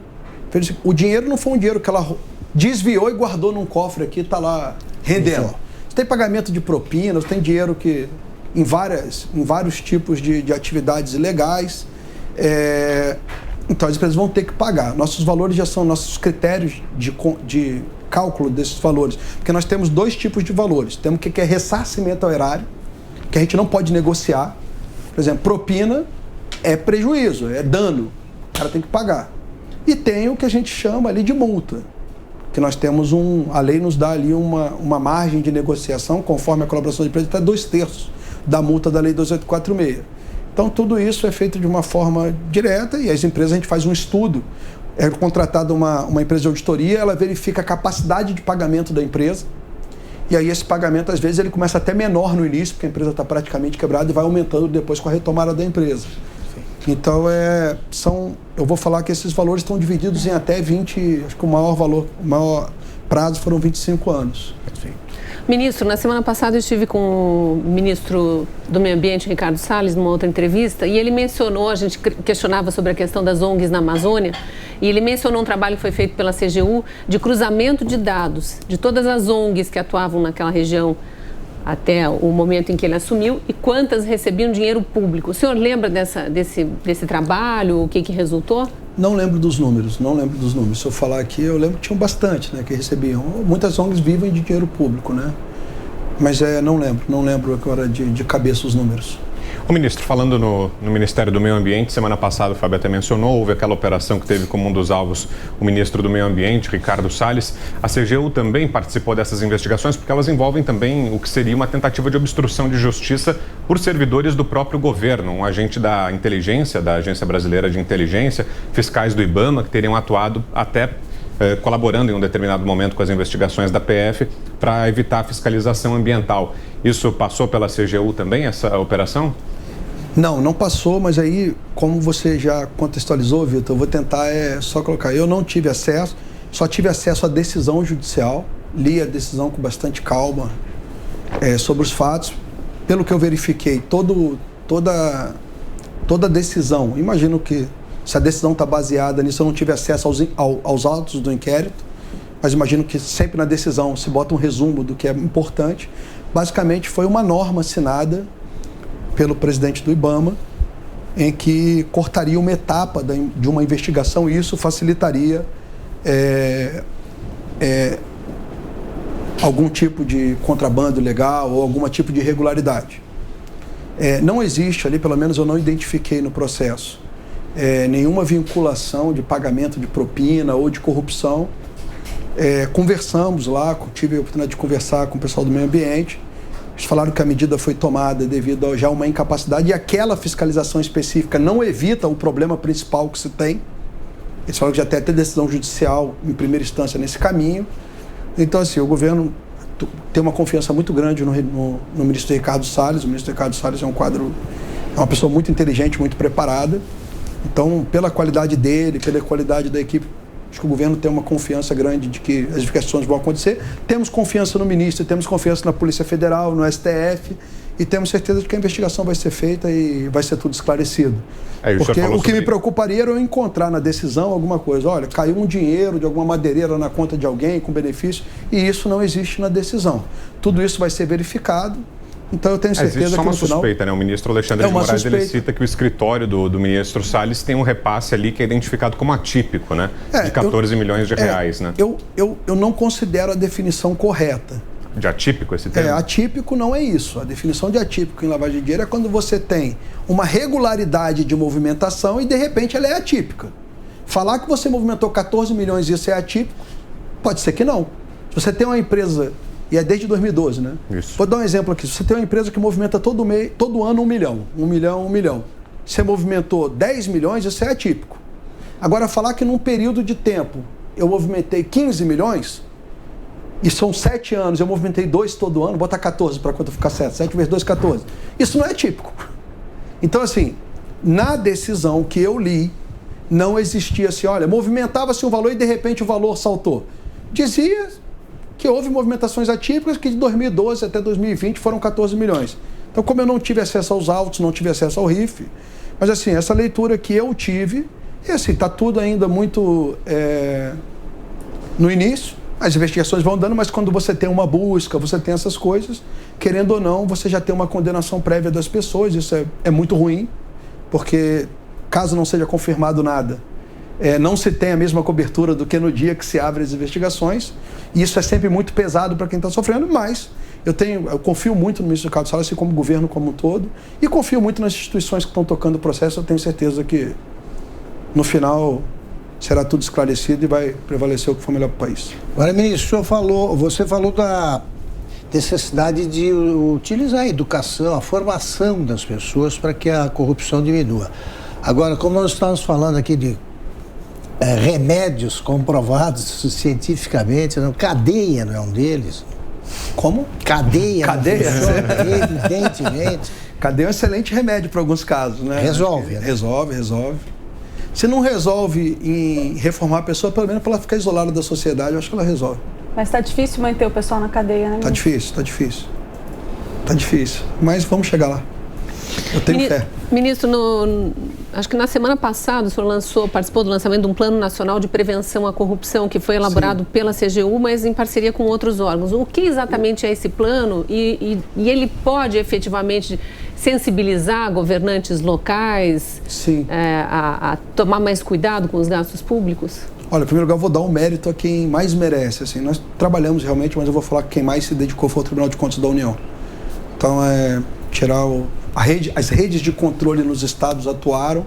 o dinheiro não foi um dinheiro que ela desviou e guardou num cofre aqui, está lá rendendo. Você tem pagamento de propina, você tem dinheiro que em vários tipos de atividades ilegais. Então as empresas vão ter que pagar. Nossos valores já são nossos critérios de cálculo desses valores, porque nós temos 2 tipos de valores. Temos o que é ressarcimento ao erário, que a gente não pode negociar. Por exemplo, propina é prejuízo, é dano, o cara tem que pagar. E tem o que a gente chama ali de multa, que nós temos a lei nos dá ali uma margem de negociação, conforme a colaboração de empresa, até 2/3 da multa da lei 2846. Então tudo isso é feito de uma forma direta e as empresas, a gente faz um estudo. É contratada uma empresa de auditoria, ela verifica a capacidade de pagamento da empresa, e aí esse pagamento, às vezes, ele começa até menor no início, porque a empresa está praticamente quebrada, e vai aumentando depois com a retomada da empresa. Então, eu vou falar que esses valores estão divididos em até 20, acho que o maior prazo foram 25 anos. Ministro, na semana passada eu estive com o ministro do Meio Ambiente, Ricardo Salles, numa outra entrevista, e ele mencionou, a gente questionava sobre a questão das ONGs na Amazônia, e ele mencionou um trabalho que foi feito pela CGU de cruzamento de dados de todas as ONGs que atuavam naquela região até o momento em que ele assumiu e quantas recebiam dinheiro público. O senhor lembra desse trabalho, o que resultou? Não lembro dos números, Se eu falar aqui, eu lembro que tinham bastante, né, que recebiam. Muitas ONGs vivem de dinheiro público, né? Mas não lembro agora de cabeça os números. O ministro, falando no Ministério do Meio Ambiente, semana passada o Fábio até mencionou, houve aquela operação que teve como um dos alvos o ministro do Meio Ambiente, Ricardo Salles. A CGU também participou dessas investigações porque elas envolvem também o que seria uma tentativa de obstrução de justiça por servidores do próprio governo, um agente da inteligência, da Agência Brasileira de Inteligência, fiscais do IBAMA, que teriam atuado até colaborando em um determinado momento com as investigações da PF para evitar a fiscalização ambiental. Isso passou pela CGU também, essa operação? Não passou, mas aí, como você já contextualizou, Vitor, eu vou tentar só colocar. Eu não tive acesso, só tive acesso à decisão judicial, li a decisão com bastante calma sobre os fatos. Pelo que eu verifiquei, toda decisão, imagino que se a decisão está baseada nisso, eu não tive acesso aos autos do inquérito, mas imagino que sempre na decisão se bota um resumo do que é importante. Basicamente, foi uma norma assinada pelo presidente do IBAMA, em que cortaria uma etapa de uma investigação e isso facilitaria algum tipo de contrabando legal ou algum tipo de irregularidade. Não existe ali, pelo menos eu não identifiquei no processo, nenhuma vinculação de pagamento de propina ou de corrupção. Conversamos lá, tive a oportunidade de conversar com o pessoal do meio ambiente. Eles falaram que a medida foi tomada devido a já uma incapacidade e aquela fiscalização específica não evita o problema principal que se tem. Eles falaram que já tem até decisão judicial em primeira instância nesse caminho. Então, assim, o governo tem uma confiança muito grande no ministro Ricardo Salles. O ministro Ricardo Salles é uma pessoa muito inteligente, muito preparada. Então, pela qualidade dele, pela qualidade da equipe, acho que o governo tem uma confiança grande de que as investigações vão acontecer. Temos confiança no ministro, temos confiança na Polícia Federal, no STF, e temos certeza de que a investigação vai ser feita e vai ser tudo esclarecido. Porque o que me preocuparia era eu encontrar na decisão alguma coisa. Olha, caiu um dinheiro de alguma madeireira na conta de alguém com benefício, e isso não existe na decisão. Tudo isso vai ser verificado. Então eu tenho certeza existe só que uma suspeita, né? O ministro Alexandre de Moraes ele cita que o escritório do ministro Salles tem um repasse ali que é identificado como atípico, né? De 14 milhões de reais, né? Eu não considero a definição correta. De atípico esse termo? Atípico não é isso. A definição de atípico em lavagem de dinheiro é quando você tem uma regularidade de movimentação e de repente ela é atípica. Falar que você movimentou 14 milhões e isso é atípico, pode ser que não. Se você tem uma empresa... E é desde 2012, né? Isso. Vou dar um exemplo aqui. Se você tem uma empresa que movimenta todo ano 1 milhão. Você movimentou 10 milhões, isso é atípico. Agora, falar que num período de tempo eu movimentei 15 milhões, e são 7 anos, eu movimentei 2 todo ano, botar 14 para quanto ficar 7. 7 vezes 2, 14. Isso não é típico. Então, assim, na decisão que eu li, não existia assim, olha, movimentava-se um valor e de repente o valor saltou. Dizia que houve movimentações atípicas que de 2012 até 2020 foram 14 milhões. Então, como eu não tive acesso aos autos, não tive acesso ao RIF, mas assim, essa leitura que eu tive, e assim, está tudo ainda muito no início, as investigações vão dando, mas quando você tem uma busca, você tem essas coisas, querendo ou não, você já tem uma condenação prévia das pessoas, isso é muito ruim, porque caso não seja confirmado nada, não se tem a mesma cobertura do que no dia que se abre as investigações, e isso é sempre muito pesado para quem está sofrendo, mas eu confio muito no ministro Ricardo Salles, assim como o governo como um todo, e confio muito nas instituições que estão tocando o processo. Eu tenho certeza que no final será tudo esclarecido e vai prevalecer o que for melhor para o país. Agora, ministro, você falou da necessidade de utilizar a educação, a formação das pessoas para que a corrupção diminua. Agora, como nós estamos falando aqui de remédios comprovados cientificamente, cadeia não é um deles. Como? Cadeia. Evidentemente. Cadeia é um excelente remédio para alguns casos, né? Resolve, né? Resolve. Se não resolve em reformar a pessoa, pelo menos para ela ficar isolada da sociedade, eu acho que ela resolve. Mas está difícil manter o pessoal na cadeia, né? Tá difícil. Mas vamos chegar lá. Eu tenho fé. Ministro, acho que na semana passada o senhor participou do lançamento de um Plano Nacional de Prevenção à Corrupção, que foi elaborado pela CGU, mas em parceria com outros órgãos. O que exatamente é esse plano e ele pode efetivamente sensibilizar governantes locais a tomar mais cuidado com os gastos públicos? Olha, em primeiro lugar, eu vou dar um mérito a quem mais merece. Assim, nós trabalhamos realmente, mas eu vou falar que quem mais se dedicou foi o Tribunal de Contas da União. Então, tirar as redes de controle nos estados atuaram.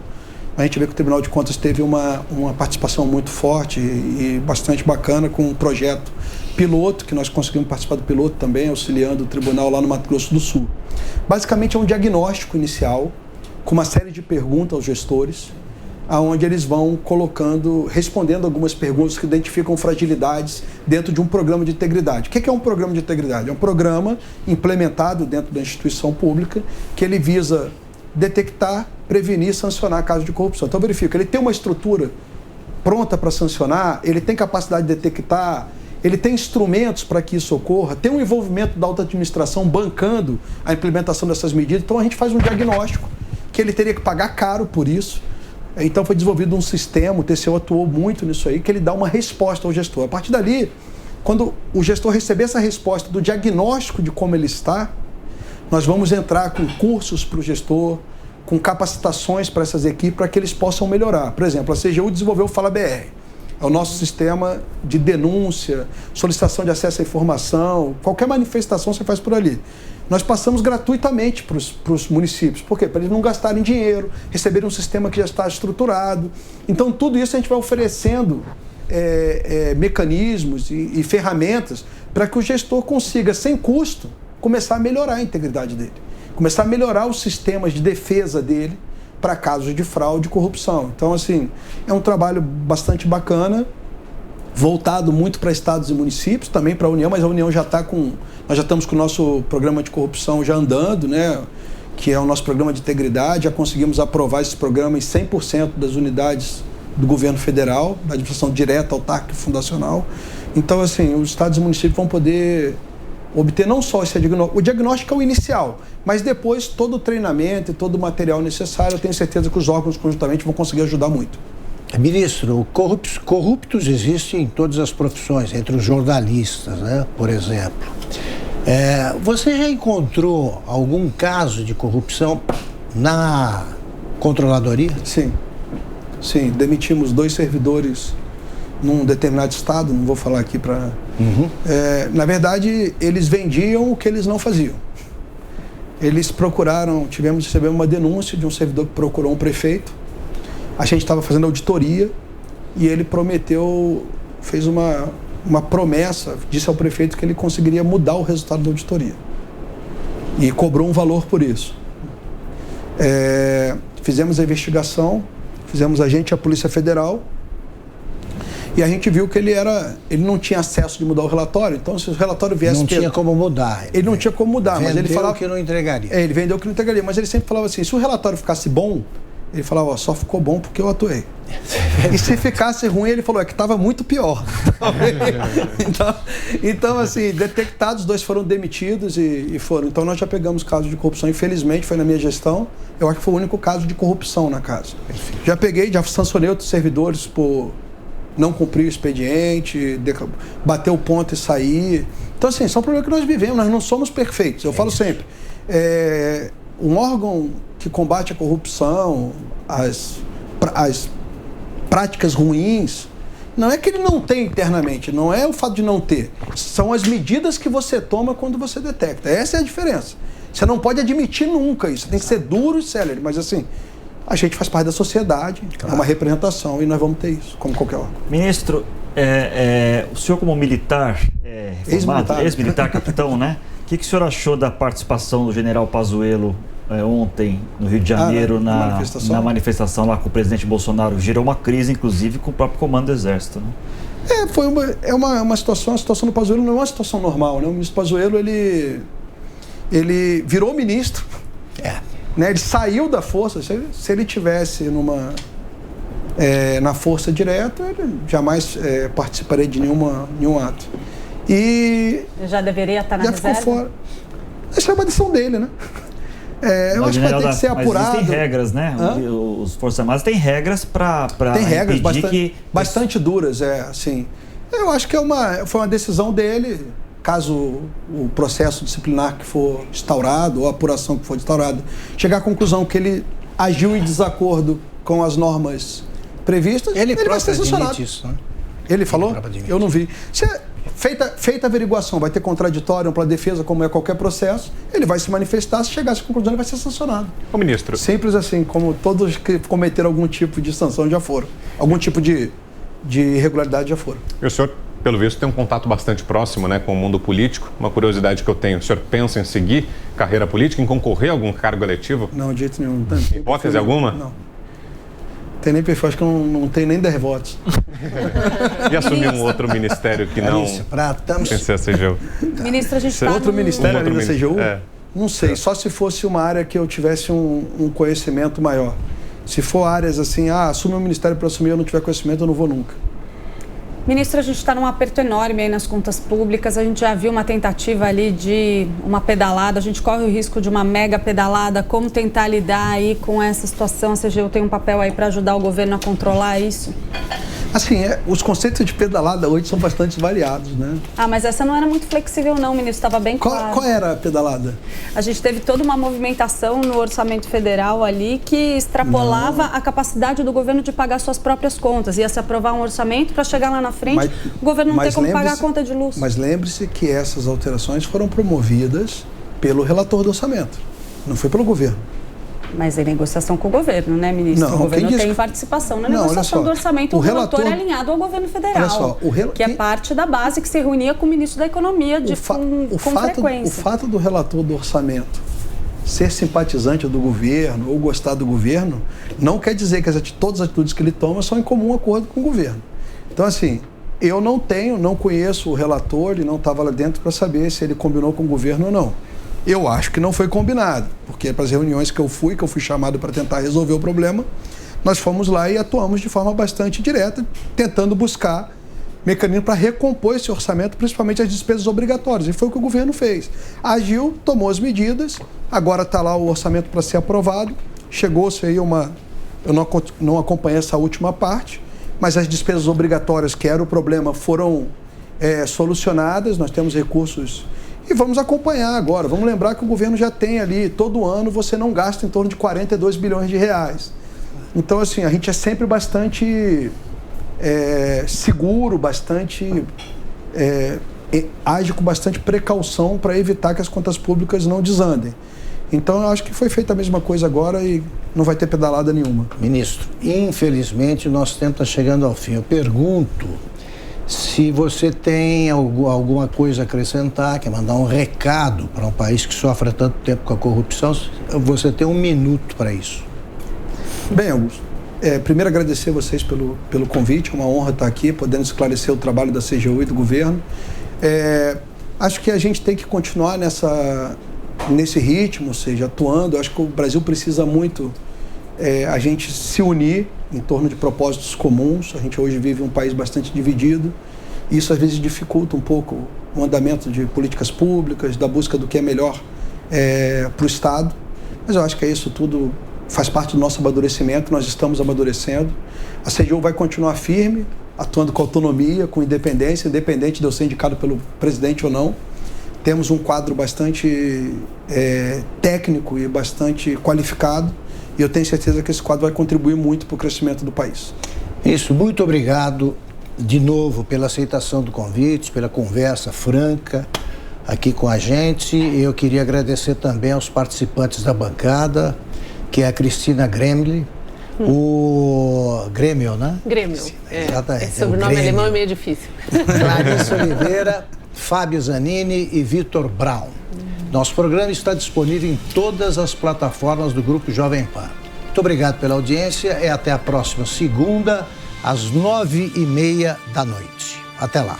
A gente vê que o Tribunal de Contas teve uma participação muito forte e bastante bacana com um projeto piloto, que nós conseguimos participar do piloto também, auxiliando o tribunal lá no Mato Grosso do Sul. Basicamente é um diagnóstico inicial, com uma série de perguntas aos gestores, aonde eles vão respondendo algumas perguntas que identificam fragilidades dentro de um programa de integridade. O que é um programa de integridade? É um programa implementado dentro da instituição pública que ele visa detectar, prevenir e sancionar casos de corrupção. Então verifica, ele tem uma estrutura pronta para sancionar, ele tem capacidade de detectar, ele tem instrumentos para que isso ocorra, tem um envolvimento da alta administração bancando a implementação dessas medidas. Então a gente faz um diagnóstico que ele teria que pagar caro por isso. Então foi desenvolvido um sistema, o TCU atuou muito nisso aí, que ele dá uma resposta ao gestor. A partir dali, quando o gestor receber essa resposta do diagnóstico de como ele está, nós vamos entrar com cursos para o gestor, com capacitações para essas equipes, para que eles possam melhorar. Por exemplo, a CGU desenvolveu o Fala BR. É o nosso sistema de denúncia, solicitação de acesso à informação, qualquer manifestação você faz por ali. Nós passamos gratuitamente para os municípios. Por quê? Para eles não gastarem dinheiro, receberem um sistema que já está estruturado. Então, tudo isso a gente vai oferecendo mecanismos e ferramentas para que o gestor consiga, sem custo, começar a melhorar a integridade dele. Começar a melhorar os sistemas de defesa dele para casos de fraude e corrupção. Então, assim, é um trabalho bastante bacana, voltado muito para estados e municípios, também para a União, mas a União já está nós já estamos com o nosso programa de corrupção já andando, né? Que é o nosso programa de integridade, já conseguimos aprovar esse programa em 100% das unidades do governo federal, da administração direta, autárquica e fundacional. Então, assim, os estados e municípios vão poder obter não só esse diagnóstico, o diagnóstico é o inicial, mas depois todo o treinamento e todo o material necessário, eu tenho certeza que os órgãos conjuntamente vão conseguir ajudar muito. Ministro, corruptos existem em todas as profissões, entre os jornalistas, né, por exemplo. Você já encontrou algum caso de corrupção na controladoria? Sim, demitimos 2 servidores num determinado estado, não vou falar aqui para... na verdade, eles vendiam o que eles não faziam. Eles recebemos uma denúncia de um servidor que procurou um prefeito. A gente estava fazendo auditoria e ele fez uma promessa, disse ao prefeito que ele conseguiria mudar o resultado da auditoria. E cobrou um valor por isso. Fizemos a investigação, fizemos a Polícia Federal, e a gente viu que ele não tinha acesso de mudar o relatório. Então, se o relatório viesse... Não tinha como mudar. Ele não tinha como mudar, mas ele falava... que não entregaria. Ele vendeu que não entregaria, mas ele sempre falava assim, se o relatório ficasse bom, ele falava, só ficou bom porque eu atuei. E se ficasse ruim, ele falou, que estava muito pior. Então, assim, detectados, 2 foram demitidos e foram. Então, nós já pegamos casos de corrupção. Infelizmente, foi na minha gestão. Eu acho que foi o único caso de corrupção na casa. Já sancionei outros servidores por não cumprir o expediente, bater o ponto e sair. Então, assim, são problemas que nós vivemos. Nós não somos perfeitos. Eu falo sempre, um órgão que combate a corrupção, as práticas ruins, não é que ele não tem internamente, não é o fato de não ter, são as medidas que você toma quando você detecta. Essa é a diferença. Você não pode admitir nunca isso, tem que ser duro e célere, mas assim, a gente faz parte da sociedade, claro. É uma representação e nós vamos ter isso, como qualquer órgão. Ministro, o senhor como militar, ex-militar, capitão, né? O que o senhor achou da participação do general Pazuello ontem no Rio de Janeiro na manifestação lá com o presidente Bolsonaro? Gerou uma crise, inclusive, com o próprio comando do Exército, né? A situação do Pazuello não é uma situação normal, né? O ministro Pazuello, ele virou ministro, né? Ele saiu da força. Se ele tivesse na força direta, ele jamais participaria de nenhum ato. E já deveria estar na reserva? Ficou fora. Essa é uma decisão dele, né? Eu acho que vai ter que ser apurado. Mas existem regras, né? Os Forças Armadas têm regras para tem regras bastante duras, assim. Eu acho que foi uma decisão dele, caso o processo disciplinar que for instaurado, ou a apuração que for instaurada, chegar à conclusão que ele agiu em desacordo com as normas previstas, ele vai ser sancionado. Isso, né? Ele falou? Eu não vi. Feita a averiguação, vai ter contraditório para a defesa, como é qualquer processo, ele vai se manifestar, se chegar a essa conclusão, ele vai ser sancionado. Ô, ministro. Simples assim, como todos que cometeram algum tipo de sanção já foram. Algum tipo de irregularidade já foram. E o senhor, pelo visto, tem um contato bastante próximo, né, com o mundo político. Uma curiosidade que eu tenho, o senhor pensa em seguir carreira política, em concorrer a algum cargo eletivo? Não, de jeito nenhum. Hipótese alguma? Não. Tem nem perfil, acho que não tem nem 10 votos. E assumir um outro ministério que não tem ser a CGU? Ministro, a gente está outro ministério além da CGU? Não sei, É. só se fosse uma área que eu tivesse um conhecimento maior. Se for áreas assim, assume um ministério para assumir, eu não tiver conhecimento, eu não vou nunca. Ministro, a gente está num aperto enorme aí nas contas públicas, a gente já viu uma tentativa ali de uma pedalada, a gente corre o risco de uma mega pedalada, como tentar lidar aí com essa situação? A CGU tem um papel aí para ajudar o governo a controlar isso? Assim, os conceitos de pedalada hoje são bastante variados, né? Mas essa não era muito flexível não, ministro, estava bem claro. Qual era a pedalada? A gente teve toda uma movimentação no orçamento federal ali que extrapolava a capacidade do governo de pagar suas próprias contas. Ia se aprovar um orçamento para chegar lá na frente, o governo não ter como pagar a conta de luz. Mas lembre-se que essas alterações foram promovidas pelo relator do orçamento, não foi pelo governo. Mas é negociação com o governo, né, ministro? O governo tem participação na negociação do orçamento. O relator é alinhado ao governo federal, que é parte da base que se reunia com o ministro da Economia com frequência. O fato do relator do orçamento ser simpatizante do governo ou gostar do governo não quer dizer que todas as atitudes que ele toma são em comum acordo com o governo. Então, assim, eu não conheço o relator, ele não estava lá dentro para saber se ele combinou com o governo ou não. Eu acho que não foi combinado, porque para as reuniões que eu fui chamado para tentar resolver o problema, nós fomos lá e atuamos de forma bastante direta, tentando buscar mecanismo para recompor esse orçamento, principalmente as despesas obrigatórias. E foi o que o governo fez. Agiu, tomou as medidas, agora está lá o orçamento para ser aprovado, chegou-se aí eu não acompanhei essa última parte, mas as despesas obrigatórias, que era o problema, foram solucionadas, nós temos recursos. E vamos acompanhar agora. Vamos lembrar que o governo já tem ali, todo ano você não gasta em torno de 42 bilhões de reais. Então, assim, a gente é sempre bastante seguro, bastante age com bastante precaução para evitar que as contas públicas não desandem. Então, eu acho que foi feita a mesma coisa agora e não vai ter pedalada nenhuma. Ministro, infelizmente o nosso tempo está chegando ao fim. Eu pergunto se você tem alguma coisa a acrescentar, quer mandar um recado para um país que sofre há tanto tempo com a corrupção, você tem 1 minuto para isso. Bem, Augusto, primeiro agradecer a vocês pelo convite, é uma honra estar aqui, podendo esclarecer o trabalho da CGU e do governo. Acho que a gente tem que continuar nesse ritmo, ou seja, atuando. Acho que o Brasil precisa muito a gente se unir em torno de propósitos comuns. A gente hoje vive um país bastante dividido. Isso às vezes dificulta um pouco o andamento de políticas públicas, da busca do que é melhor para o Estado. Mas eu acho que isso tudo faz parte do nosso amadurecimento, nós estamos amadurecendo. A CGU vai continuar firme, atuando com autonomia, com independência, independente de eu ser indicado pelo presidente ou não. Temos um quadro bastante técnico e bastante qualificado. E eu tenho certeza que esse quadro vai contribuir muito para o crescimento do país. Isso, muito obrigado de novo pela aceitação do convite, pela conversa franca aqui com a gente. Eu queria agradecer também aos participantes da bancada, que é a Cristina Gremli, o Grêmio, né? Grêmio. Esse sobrenome alemão é meio difícil. Larissa Oliveira, Fábio Zanini e Vitor Braun. Nosso programa está disponível em todas as plataformas do Grupo Jovem Pan. Muito obrigado pela audiência e até a próxima segunda, às 9h30 da noite. Até lá.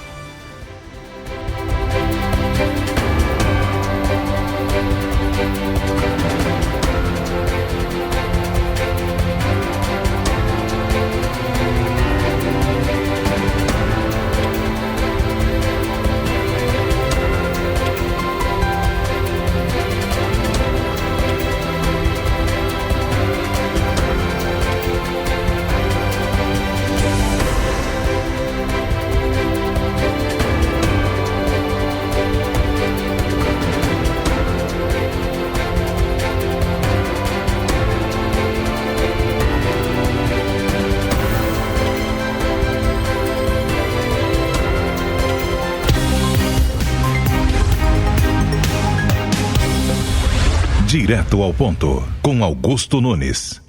Direto ao ponto, com Augusto Nunes.